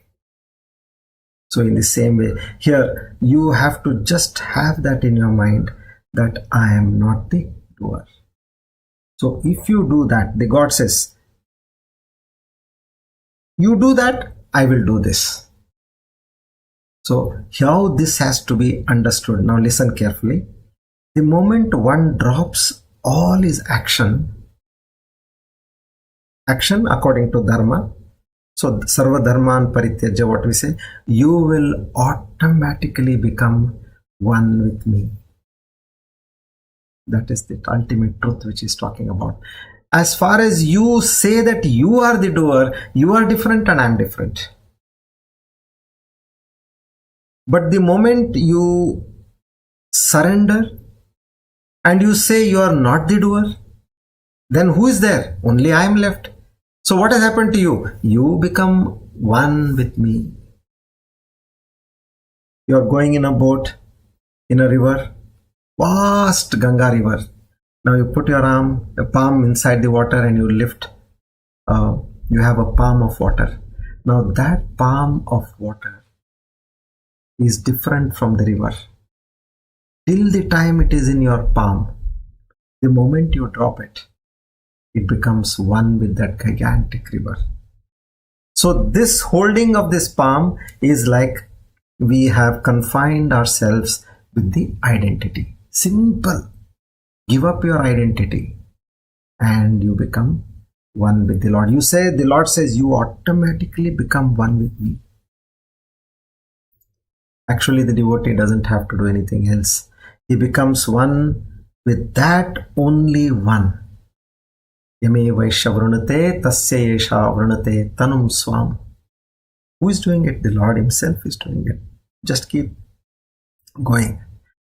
So in the same way, here you have to just have that in your mind that I am not the doer. So if you do that, the God says, you do that, I will do this. So how this has to be understood. Now listen carefully. The moment one drops all his action according to Dharma, so Sarva Dharman Parityajya, what we say, you will automatically become one with me. That is the ultimate truth which he is talking about. As far as you say that you are the doer, you are different and I am different. But the moment you surrender and you say you are not the doer, then who is there? Only I am left. So what has happened to you? You become one with me. You are going in a boat, in a river, vast Ganga river. Now you put your palm inside the water and you lift. You have a palm of water. Now that palm of water is different from the river. Till the time it is in your palm, the moment you drop it, it becomes one with that gigantic river. So this holding of this palm is like we have confined ourselves with the identity. Simple. Give up your identity and you become one with the Lord. You say, the Lord says, you automatically become one with me. Actually, the devotee doesn't have to do anything else. He becomes one with that only one. Yame Vaishya Vrunate Tasya Yesha Vrunate Tanum Swam. Who is doing it? The Lord himself is doing it. Just keep going.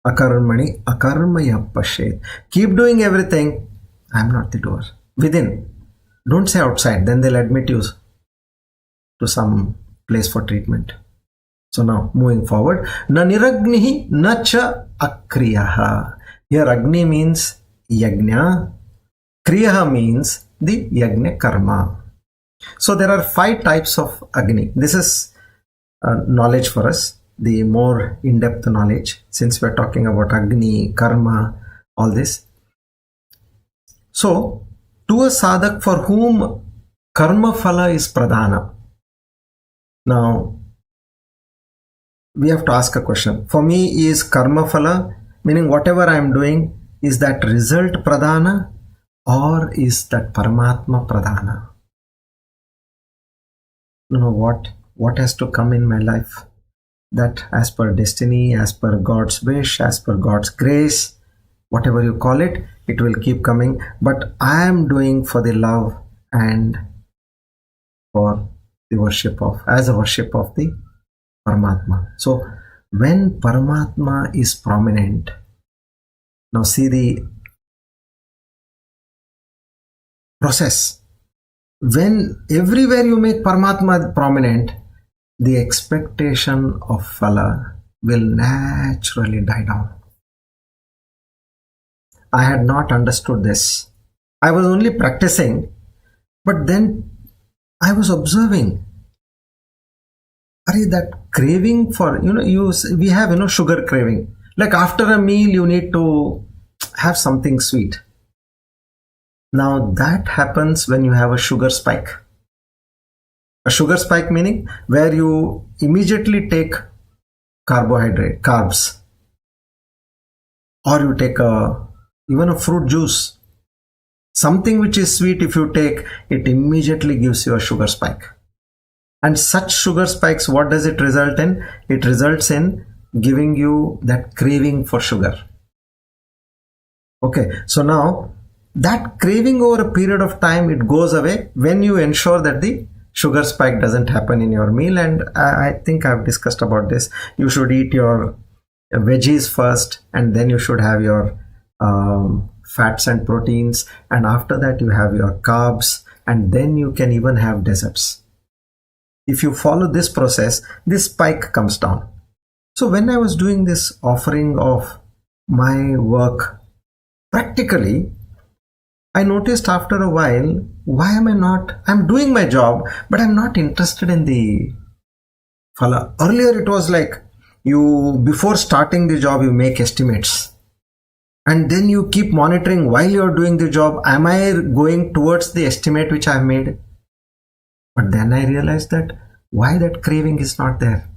Akarmani akarmaya pashet. Keep doing everything. I am not the doer. Within. Don't say outside, then they'll admit you to some place for treatment. So now, moving forward, na niragnihi na cha akriyaha. Here Agni means yajna, kriyaha means the yajna karma. So there are 5 types of Agni. This is knowledge for us, the more in-depth knowledge, since we're talking about Agni, karma, all this. So, to a sadhak for whom karma phala is pradhana. Now, we have to ask a question. For me, is karma phala, meaning whatever I am doing, is that result pradhana or is that Paramatma pradhana? What has to come in my life? That as per destiny, as per God's wish, as per God's grace, whatever you call it, it will keep coming. But I am doing for the love and for the worship of, as a worship of the Paramatma. So when Paramatma is prominent, now see the process. When everywhere you make Paramatma prominent, the expectation of phala will naturally die down. I had not understood this. I was only practicing, but then I was observing. That craving for, we have, sugar craving. Like after a meal, you need to have something sweet. Now that happens when you have a sugar spike. A sugar spike meaning where you immediately take carbohydrate, carbs, or you take even a fruit juice. Something which is sweet, if you take, it immediately gives you a sugar spike. And such sugar spikes, what does it result in? It results in giving you that craving for sugar. Okay, so now that craving over a period of time, it goes away when you ensure that the sugar spike doesn't happen in your meal. And I think I've discussed about this. You should eat your veggies first, and then you should have your fats and proteins, and after that you have your carbs, and then you can even have desserts. If you follow this process, this spike comes down. So when I was doing this offering of my work practically, I noticed after a while, I'm doing my job, but I'm not interested in the phala. Earlier it was like, before starting the job, you make estimates. And then you keep monitoring while you're doing the job, am I going towards the estimate which I've made? But then I realized that why that craving is not there.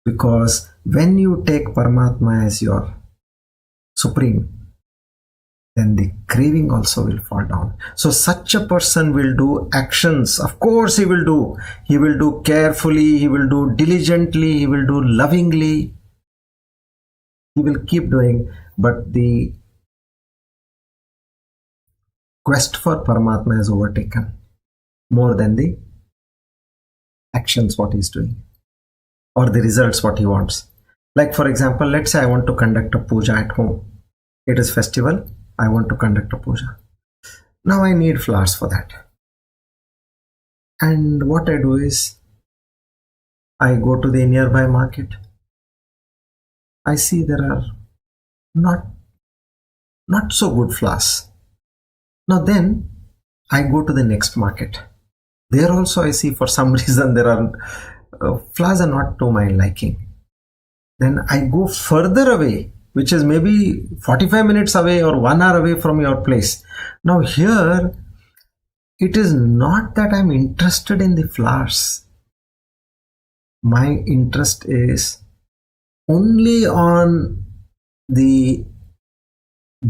Because when you take Paramatma as your supreme, then the craving also will fall down. So such a person will do actions. Of course he will do. He will do carefully, he will do diligently, he will do lovingly. He will keep doing. But the quest for Paramatma is overtaken more than the actions what he's doing or the results what he wants. Like for example, let's say I want to conduct a puja at home. It is festival. I want to conduct a puja. Now I need flowers for that. And what I do is, I go to the nearby market. I see there are not so good flowers. Now then, I go to the next market. There also I see for some reason there are flowers are not to my liking. Then I go further away, which is maybe 45 minutes away or 1 hour away from your place. Now here, it is not that I'm interested in the flowers. My interest is only on the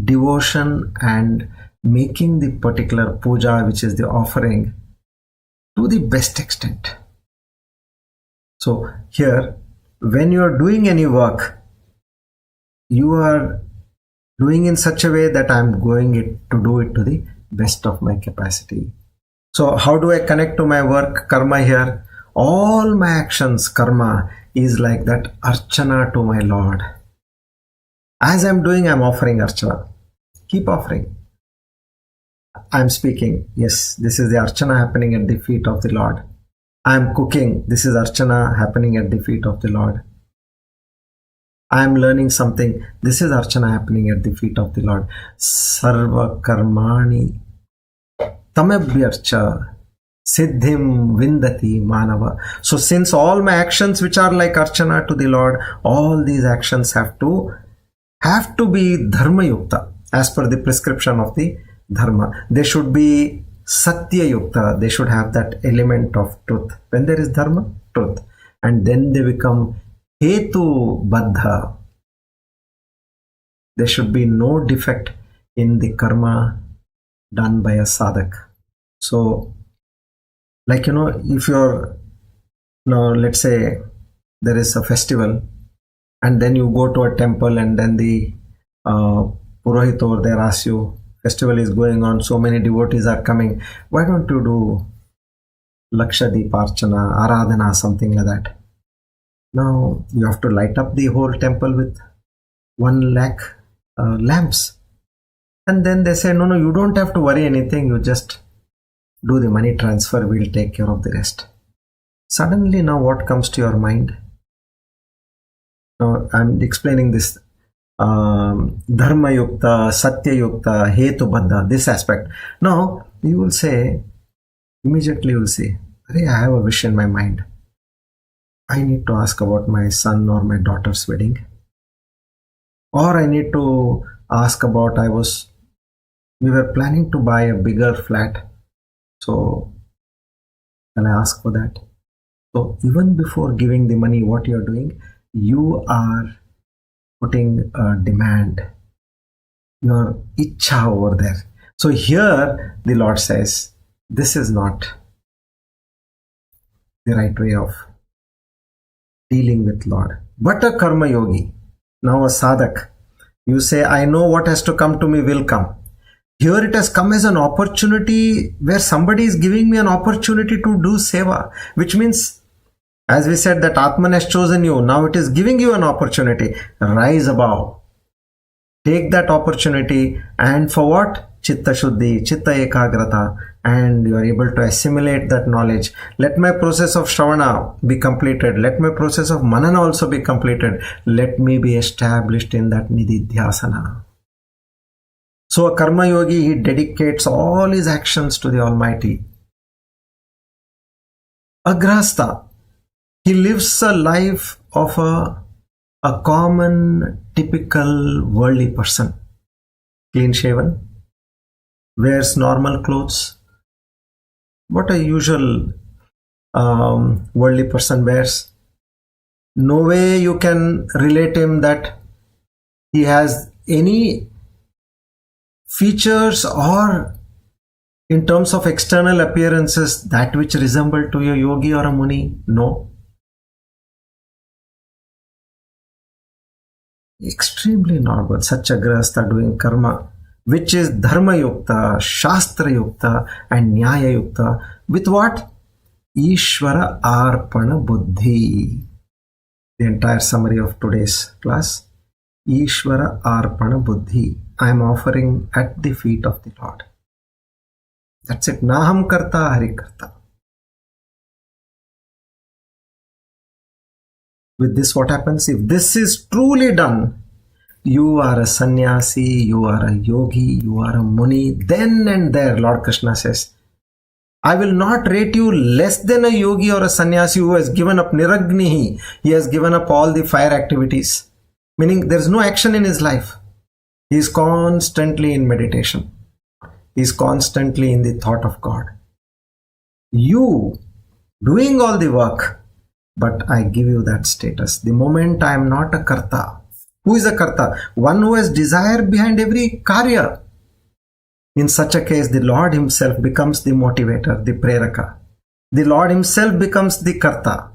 devotion and making the particular puja, which is the offering, to the best extent. So here, when you are doing any work, you are doing in such a way that I'm going to do it to the best of my capacity. So how do I connect to my work, karma here? All my actions, karma, is like that archana to my Lord. As I'm doing, I'm offering archana. Keep offering. I'm speaking. Yes, this is the Archana happening at the feet of the Lord. I'm cooking. This is Archana happening at the feet of the Lord. I'm learning something. This is Archana happening at the feet of the Lord. Sarva karmani tamabhyarcha siddhim vindati manava. So since all my actions which are like Archana to the Lord, all these actions have to be dharma yukta as per the prescription of the dharma. They should be satya yukta. They should have that element of truth. When there is dharma, truth, and then they become hetu baddha. There should be no defect in the karma done by a sadhak. So, like, if you're, let's say there is a festival, and then you go to a temple, and then the Purohit over there asks you, festival is going on, so many devotees are coming, why don't you do Lakshadeep Archana, Aradhana, something like that? Now you have to light up the whole temple with 1 lakh lamps. And then they say, no, you don't have to worry anything, you just do the money transfer, we'll take care of the rest. Suddenly now what comes to your mind? Now I'm explaining this dharma yukta, satya yukta, hetu baddha, this aspect. Now you will say, immediately you will say, I have a wish in my mind. I need to ask about my son or my daughter's wedding. Or I need to ask about, we were planning to buy a bigger flat. So can I ask for that? So even before giving the money, what you are doing, you are putting a demand, your ichha over there. So here the Lord says, this is not the right way of dealing with Lord. But a karma yogi, now a sadhak, you say, I know what has to come to me will come. Here it has come as an opportunity where somebody is giving me an opportunity to do seva, which means, as we said, that Atman has chosen you. Now it is giving you an opportunity. Rise above. Take that opportunity, and for what? Chitta Shuddhi, Chitta Ekagrata, and you are able to assimilate that knowledge. Let my process of Shravana be completed. Let my process of Manana also be completed. Let me be established in that Nididhyasana. So a Karma Yogi, he dedicates all his actions to the Almighty. A Grihastha, he lives a life of a common, typical worldly person. Clean shaven, wears normal clothes. What a usual worldly person wears. No way you can relate him that he has any features or in terms of external appearances that which resemble to a yogi or a muni. No. Extremely normal, such a grihastha doing karma, which is dharma yukta, shastra yukta, and nyaya yukta. With what? Ishvara arpana buddhi. The entire summary of today's class. Ishvara arpana buddhi. I am offering at the feet of the Lord. That's it. Naham karta hari karta. With this, what happens? If this is truly done, you are a sannyasi, you are a yogi, you are a muni. Then and there, Lord Krishna says, I will not rate you less than a yogi or a sannyasi who has given up niragnihi. He has given up all the fire activities. Meaning there is no action in his life. He is constantly in meditation. He is constantly in the thought of God. You doing all the work, but I give you that status. The moment I am not a karta. Who is a karta? One who has desire behind every karya. In such a case, the Lord himself becomes the motivator, the preraka. The Lord himself becomes the karta,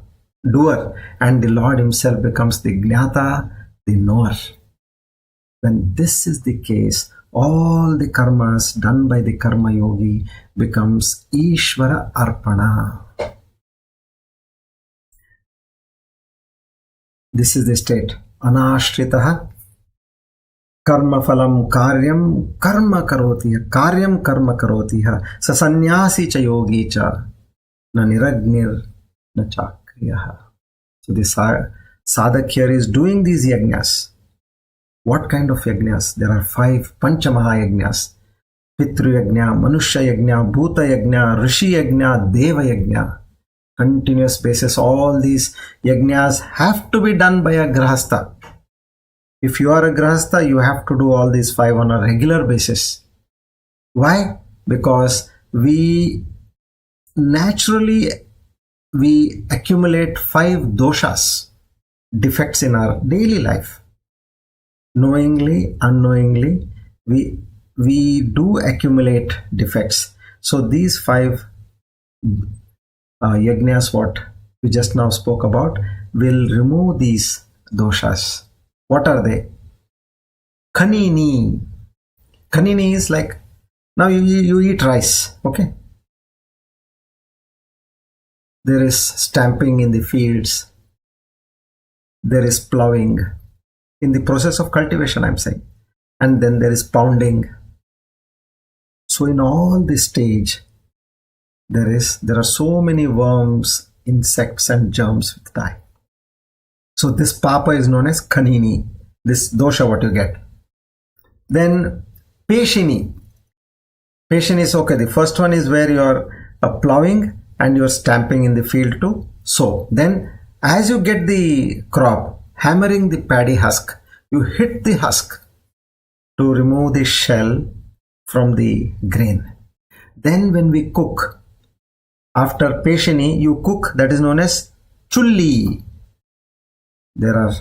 doer, and the Lord himself becomes the jnata, the knower. When this is the case, all the karmas done by the karma yogi becomes Ishvara Arpana. This is the state. Anashritaha कर्म फलम कार्यम कर्म करोति है, कार्यम कर्म करोति है, स सन्यासी च योगी च न निरग्निर न चाक्रियः. So the sadhak here is doing these yajnas. What kind of yajnas? There are 5 panchamaha yajnas. Pitru yajna, manushya yajna, bhuta yajna, rishi yajna, deva yajna. Continuous basis. All these yajnas have to be done by a grihastha. If you are a grihastha, you have to do all these 5 on a regular basis. Why? Because we naturally accumulate 5 doshas, defects in our daily life. Knowingly, unknowingly, we do accumulate defects. So these 5 yajnas, what we just now spoke about, will remove these doshas. What are they? Khanini. Khanini is like, now you eat rice, okay? There is stamping in the fields. There is plowing. In the process of cultivation, I'm saying. And then there is pounding. So in all this stage, there are so many worms, insects and germs which die. So this papa is known as Khanini, this dosha what you get. Then Peshini. Peshini is okay. The first one is where you are plowing and you are stamping in the field to sow. Then as you get the crop, hammering the paddy husk, you hit the husk to remove the shell from the grain. Then when we cook, after Peshini, you cook, that is known as Chulli. There are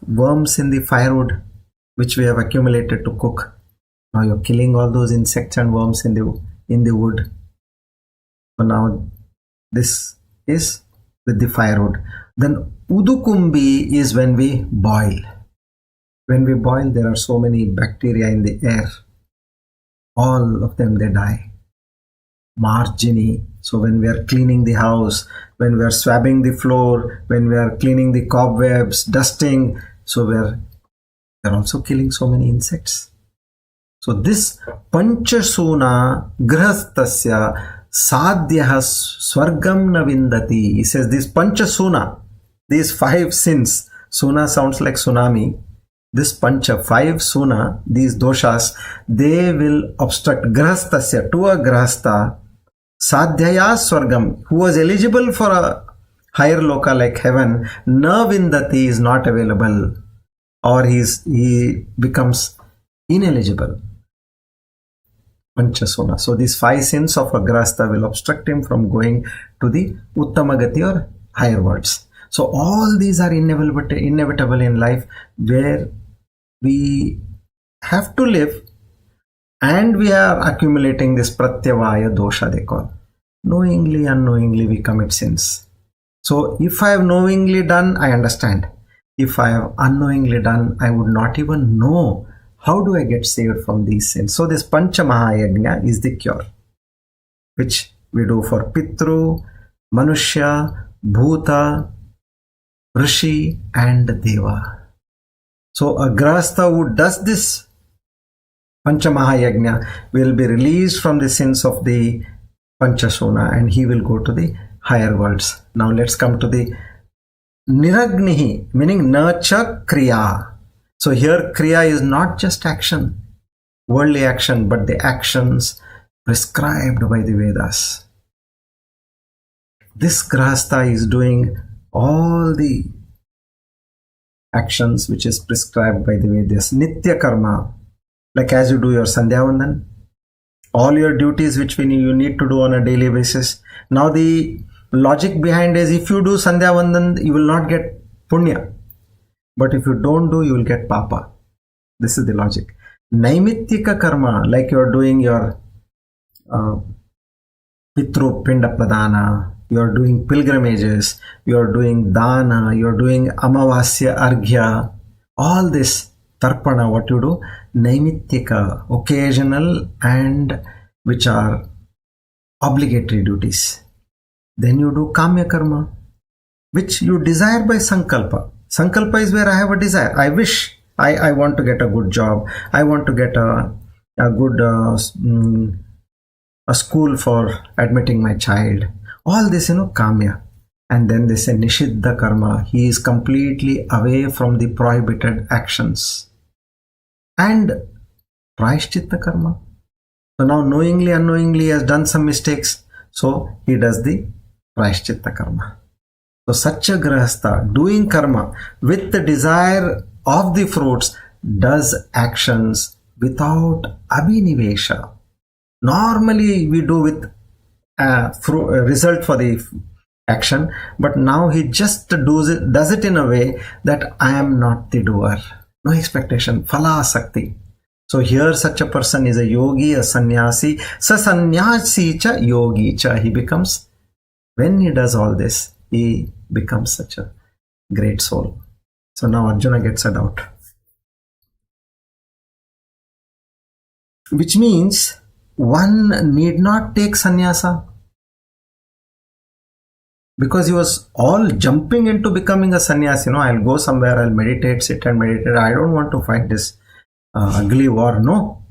worms in the firewood which we have accumulated to cook. Now you're killing all those insects and worms in the wood. So now this is with the firewood. Then Udukumbi is when we boil. When we boil, there are so many bacteria in the air. All of them, they die. Margini. So when we are cleaning the house, when we are swabbing the floor, when we are cleaning the cobwebs, dusting, so we are also killing so many insects. So this Panchasuna Grihasthasya Sadhyah Swargam na Vindati. He says this Panchasuna, these 5 sins, Suna sounds like tsunami. This Pancha, 5 Suna, these doshas, they will obstruct Grihasthasya, to a Grihastha, Sadhyaya Swargam, who was eligible for a higher loka like heaven, na Vindati is not available, or he becomes ineligible. Panchasuna. So these 5 sins of a Grihastha will obstruct him from going to the Uttamagati or higher worlds. So all these are inevitable in life, where we have to live, and we are accumulating this pratyavaya dosha, they call. Knowingly, unknowingly we commit sins. So if I have knowingly done, I understand. If I have unknowingly done, I would not even know how do I get saved from these sins. So this Panchamahayagna is the cure, which we do for Pitru, Manushya, Bhuta, Rishi and Deva. So a Grihastha who does this Panchamahayagna will be released from the sins of the Panchasuna, and he will go to the higher worlds. Now let's come to the Niragnihi, meaning Nacha Kriya. So here Kriya is not just action, worldly action, but the actions prescribed by the Vedas. This Grihastha is doing all the actions which is prescribed by the Vedas. Nitya Karma, like as you do your Sandhyavandan, all your duties which you need to do on a daily basis. Now the logic behind is, if you do Sandhyavandan, you will not get Punya. But if you don't do, you will get Papa. This is the logic. Naimittika Karma, like you are doing your Pitru Pinda Pradana, you are doing pilgrimages, you are doing Dana, you are doing Amavasya Arghya, all this Tarpana, what you do, Naimittika, occasional and which are obligatory duties. Then you do Kamya Karma, which you desire by Sankalpa. Sankalpa is where I have a desire. I wish I want to get a good job. I want to get a good a school for admitting my child. All this, kamya. And then they say nishiddha karma. He is completely away from the prohibited actions. And prayashchitta karma. So now knowingly, unknowingly he has done some mistakes. So he does the prayashchitta karma. So such a grihastha doing karma with the desire of the fruits does actions without abhinivesha. Normally we do with result for the action, but now he just does it in a way that I am not the doer. No expectation. Phala sakti. So here such a person is a yogi, a sannyasi. Sa sannyasi cha yogi cha. He becomes, when he does all this, he becomes such a great soul. So now Arjuna gets a doubt. Which means one need not take sannyasa. Because he was all jumping into becoming a sannyasi. I'll go somewhere, I'll meditate, sit and meditate. I don't want to fight this ugly war. No.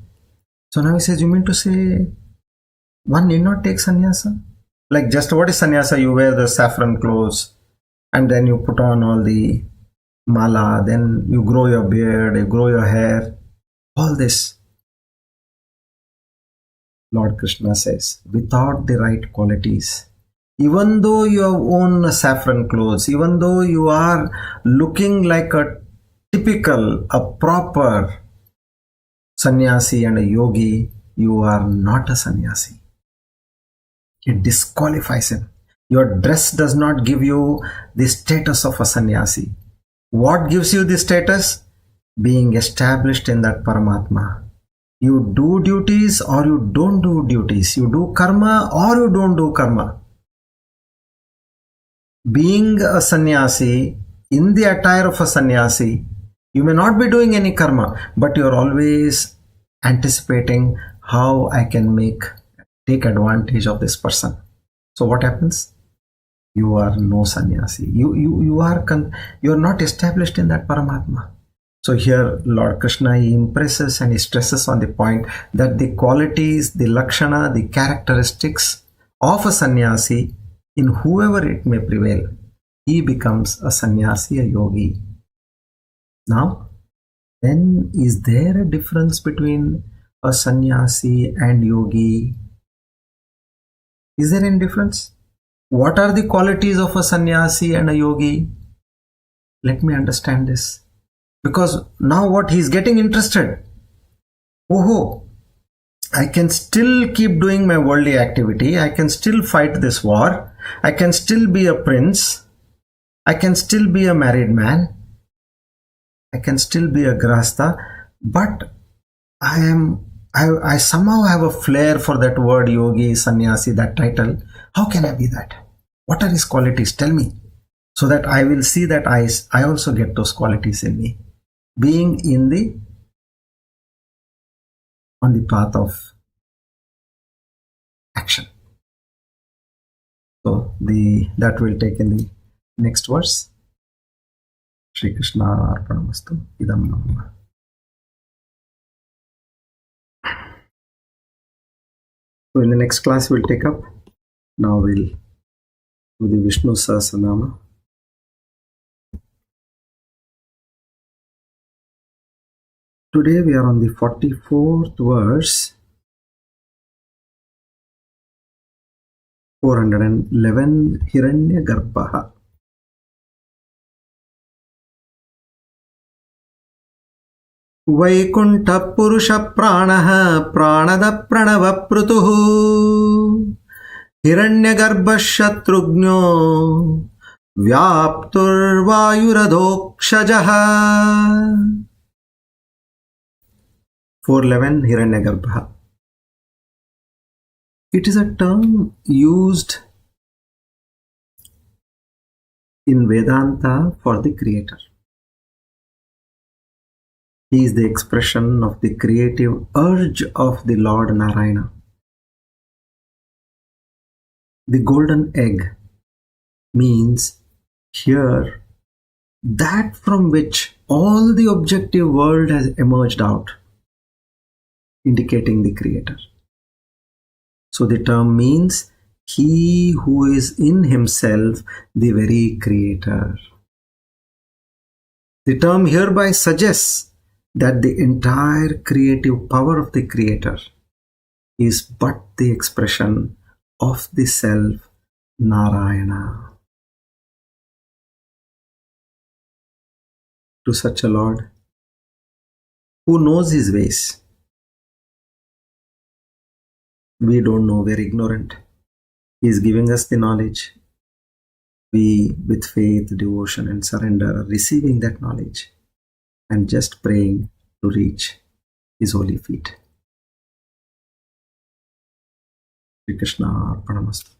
So now he says, you mean to say one need not take sannyasa? Like just what is sannyasa? You wear the saffron clothes and then you put on all the mala, then you grow your beard, you grow your hair. All this. Lord Krishna says, without the right qualities, even though you own saffron clothes, even though you are looking like a typical, a proper sannyasi and a yogi, you are not a sannyasi. It disqualifies him. Your dress does not give you the status of a sannyasi. What gives you the status? Being established in that Paramatma. You do duties or you don't do duties. You do karma or you don't do karma. Being a sannyasi, in the attire of a sannyasi, you may not be doing any karma, but you are always anticipating how I can take advantage of this person. So what happens? You are no sannyasi. You are not established in that Paramatma. So here Lord Krishna, he impresses and he stresses on the point that the qualities, the lakshana, the characteristics of a sannyasi, in whoever it may prevail, he becomes a sannyasi, a yogi. Now, then is there a difference between a sannyasi and yogi? Is there any difference? What are the qualities of a sannyasi and a yogi? Let me understand this. Because now what he's getting interested. Oh, I can still keep doing my worldly activity. I can still fight this war. I can still be a prince. I can still be a married man. I can still be a grihastha. But I somehow have a flair for that word yogi, sannyasi, that title. How can I be that? What are his qualities? Tell me. So that I will see that I also get those qualities in me. Being on the path of action. So that will take in the next verse. Shri Krishna Arpanamastu Idam Namah. So in the next class we'll take up. Now we'll do the Vishnu Sahasranama. Today we are on the 44th verse, 411, Hiranya Garbha. Vaikunta Purusha Pranaha Pranada Pranava Prutuhu Hiranya Garbha Shatrugno Vyaptur Vayuradokshajaha. 411 Hiranyagarbha. It is a term used in Vedanta for the creator. He is the expression of the creative urge of the Lord Narayana. The golden egg means here that from which all the objective world has emerged out, indicating the Creator. So the term means he who is in himself the very Creator. The term hereby suggests that the entire creative power of the Creator is but the expression of the self, Narayana. To such a Lord who knows his ways, we don't know, we're ignorant. He is giving us the knowledge. We, with faith, devotion, and surrender, are receiving that knowledge and just praying to reach his holy feet. Shri Krishna Arpanamastu.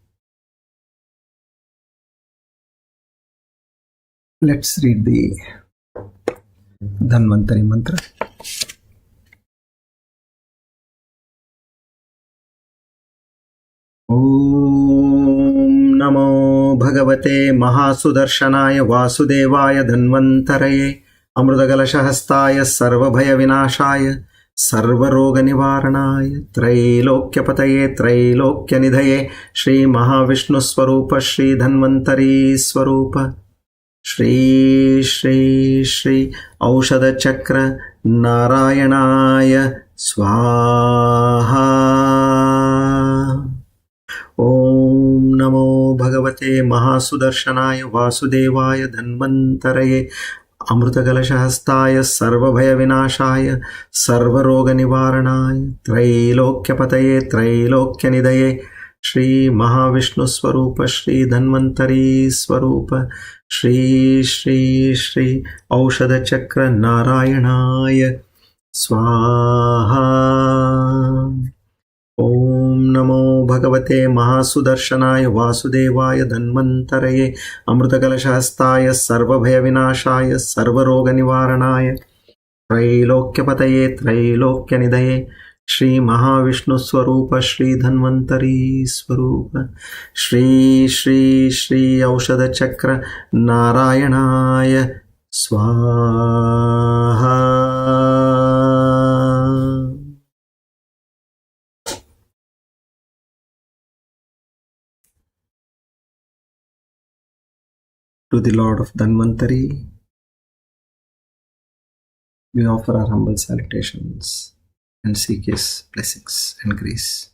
Let's read the Dhanvantari mantra. Om Namo Bhagavate Mahasudarshanaaya Vasudevaya Dhanvantaraye Amrutagalashahastaya Sarvabhaya Vinashaya Sarvaroga Nivaranaya Trailokyapataye Trailokyanidhaye Shri Mahavishnu Swarupa Shri Dhanvantari Swarupa Shri Shri Shri Aushadha Chakra Narayanaya Swaha. Om Namo Bhagavate Mahasudarshanaaya Vasudevaya Dhanvantaraye Amrutagalashahastaya Sarvabhaya Vinashaya Sarvaroga Nivaranaya Trailokyapataye Trailokyanidhaye Shri Mahavishnu Swarupa Shri Dhanvantari Swarupa Shri Shri Shri Aushadha Chakra Narayanaya Swaha. Om Namo Bhagavate Mahasudarshanaaya Vasudevaya Dhanvantaraye Amrutakalashahastaya Sarvabhaya Vinashaya Sarvaroga Nivaranaya Trailokyapataye Trailokyanidhaye Shri Mahavishnu Swarupa Shri Dhanvantari Swarupa Shri Shri Shri Aushadha Chakra Narayanaya Swaha. To the Lord of Dhanvantari, we offer our humble salutations and seek his blessings and grace.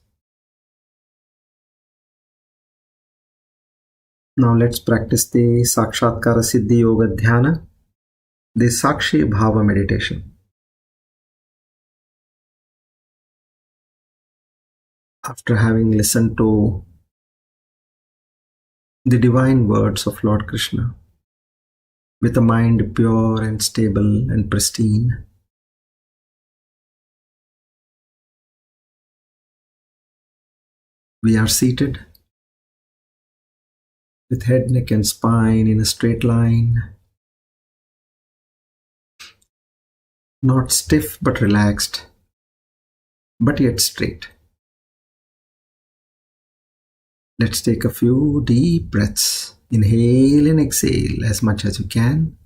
Now let's practice the Sakshatkara Siddhi Yoga Dhyana, the Sakshi Bhava meditation. After having listened to the divine words of Lord Krishna, with a mind pure and stable and pristine, we are seated with head, neck and spine in a straight line, not stiff but relaxed, but yet straight. Let's take a few deep breaths. Inhale and exhale as much as you can.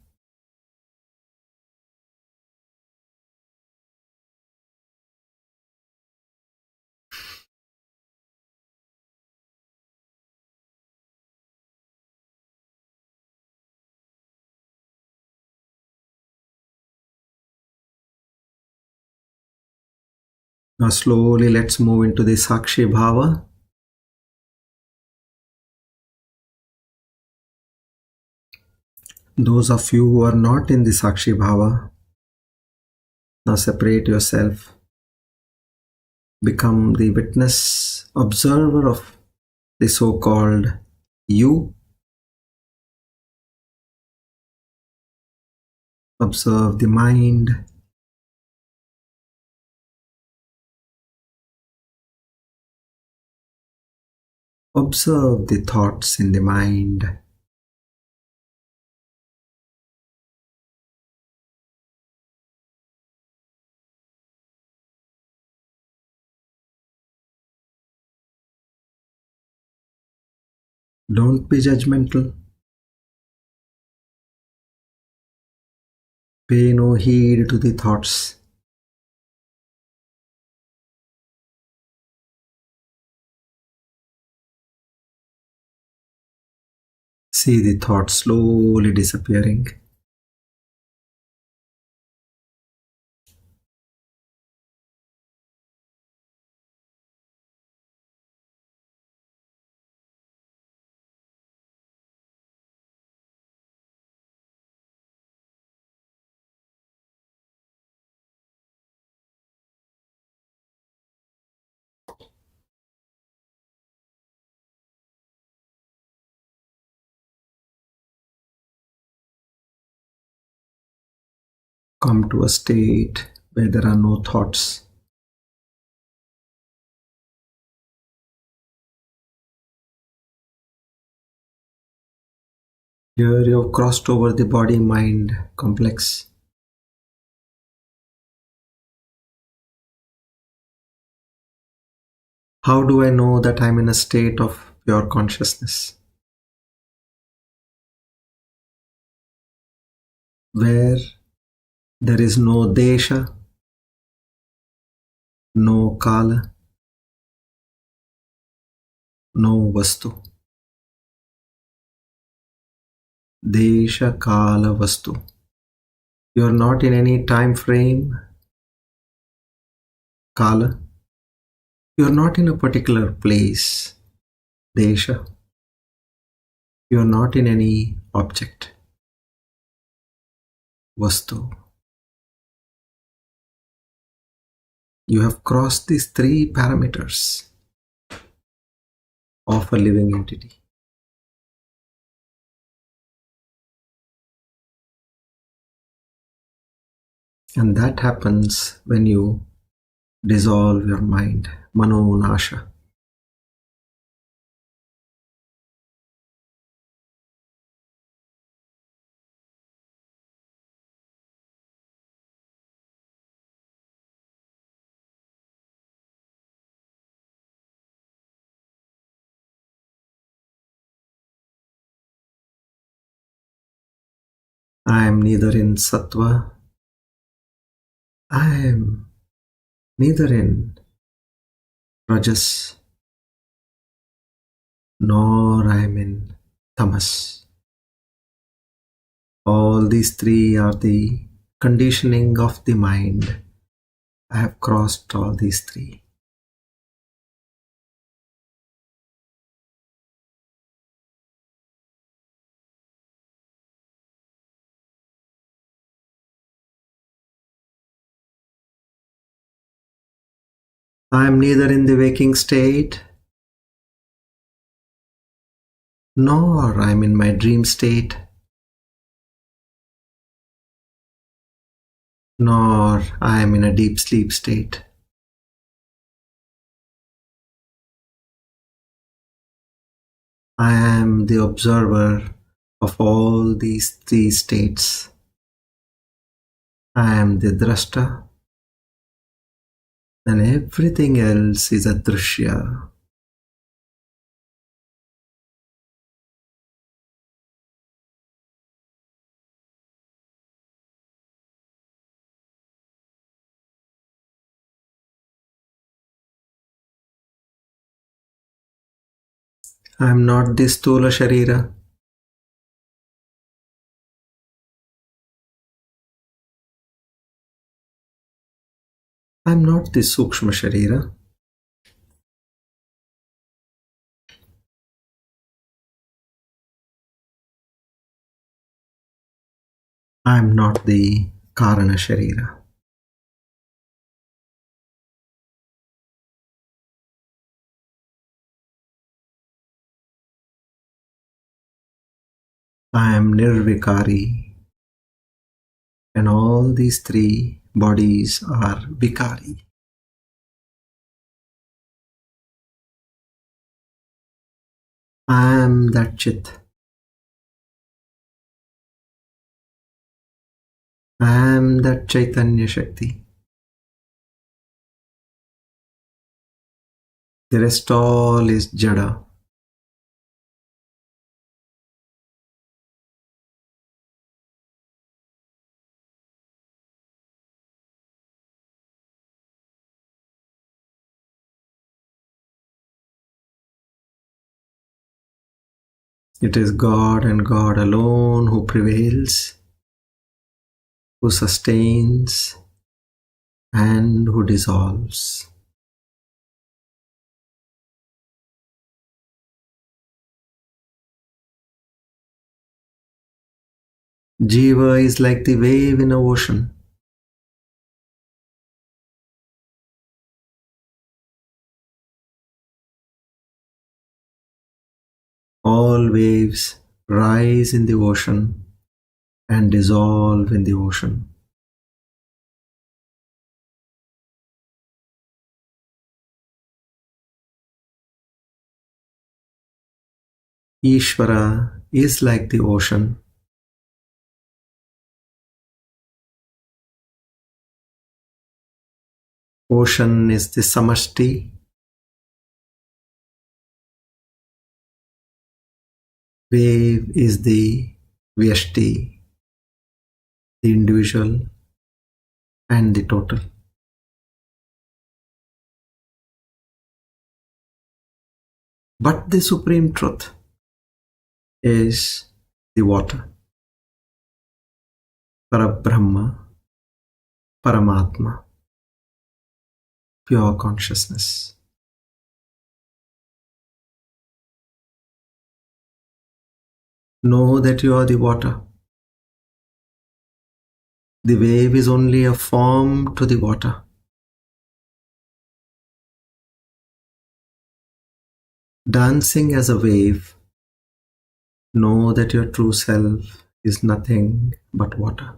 Now slowly let's move into the Sakshi Bhava. Those of you who are not in the Sakshi Bhava, now separate yourself. Become the witness, observer of the so-called you. Observe the mind. Observe the thoughts in the mind. Don't be judgmental. Pay no heed to the thoughts. See the thoughts slowly disappearing. Come to a state where there are no thoughts. Here you have crossed over the body-mind complex. How do I know that I'm in a state of pure consciousness? Where there is no desha, no kala, no vastu. Desha kala vastu. You are not in any time frame, kala. You are not in a particular place, desha. You are not in any object, vastu. You have crossed these three parameters of a living entity. And that happens when you dissolve your mind, mano nasha. I am neither in sattva, I am neither in rajas, nor I am in tamas. All these three are the conditioning of the mind. I have crossed all these three. I am neither in the waking state, nor I am in my dream state, nor I am in a deep sleep state. I am the observer of all these three states. I am the drashta, and everything else is a drishya. I am not the stula sharira. I am not the sukshma sharira. I am not the karana sharira. I am nirvikari, and all these three bodies are vikari. I am that chit. I am that chaitanya shakti. The rest all is jada. It is God and God alone who prevails, who sustains, and who dissolves. Jiva is like the wave in an ocean. All waves rise in the ocean and dissolve in the ocean. Ishvara is like the ocean. Ocean is the samashti. Wave is the vyashti, the individual and the total. But the supreme truth is the water. Parabrahma, Paramatma, pure consciousness. Know that you are the water. The wave is only a form to the water. Dancing as a wave, know that your true self is nothing but water.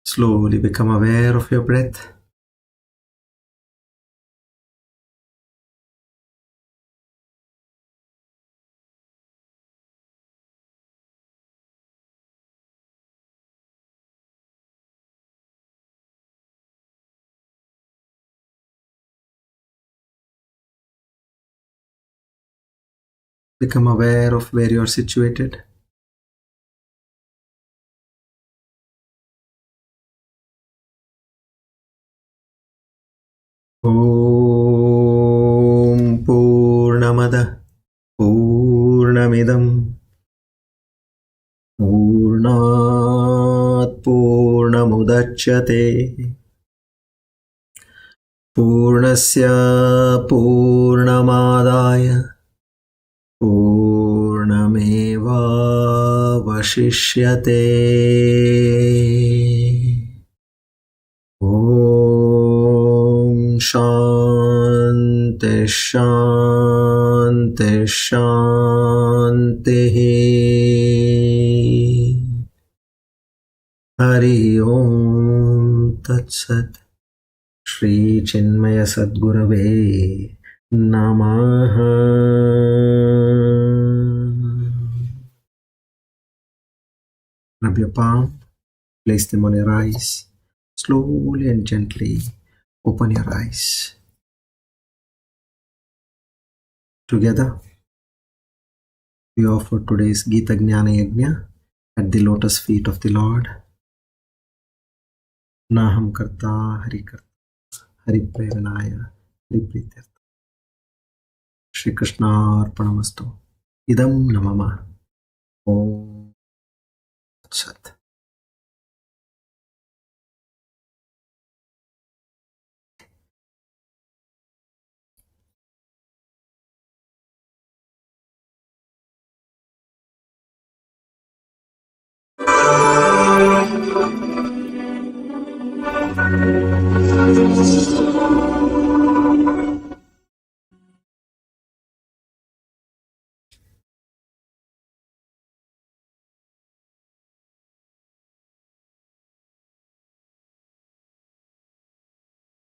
Slowly become aware of your breath. Become aware of where you are situated. Om Purnamada Purnamidam Purnat Purnamudachyate Purnasya Purnamadaya Purnameva Vashishyate. Om Shanti Shanti Shanti. Hari Om Tat Sat. Shri Chinmaya Sadgurave Namaha. Rub your palm, place them on your eyes. Slowly and gently open your eyes. Together, we offer today's Gita Jnana Yajna at the lotus feet of the Lord. Naham Karta Hari Karta Hari Preranaya Hari Prityartha. Shri Krishna Arpanamastu. Idam Namama. Om Sat.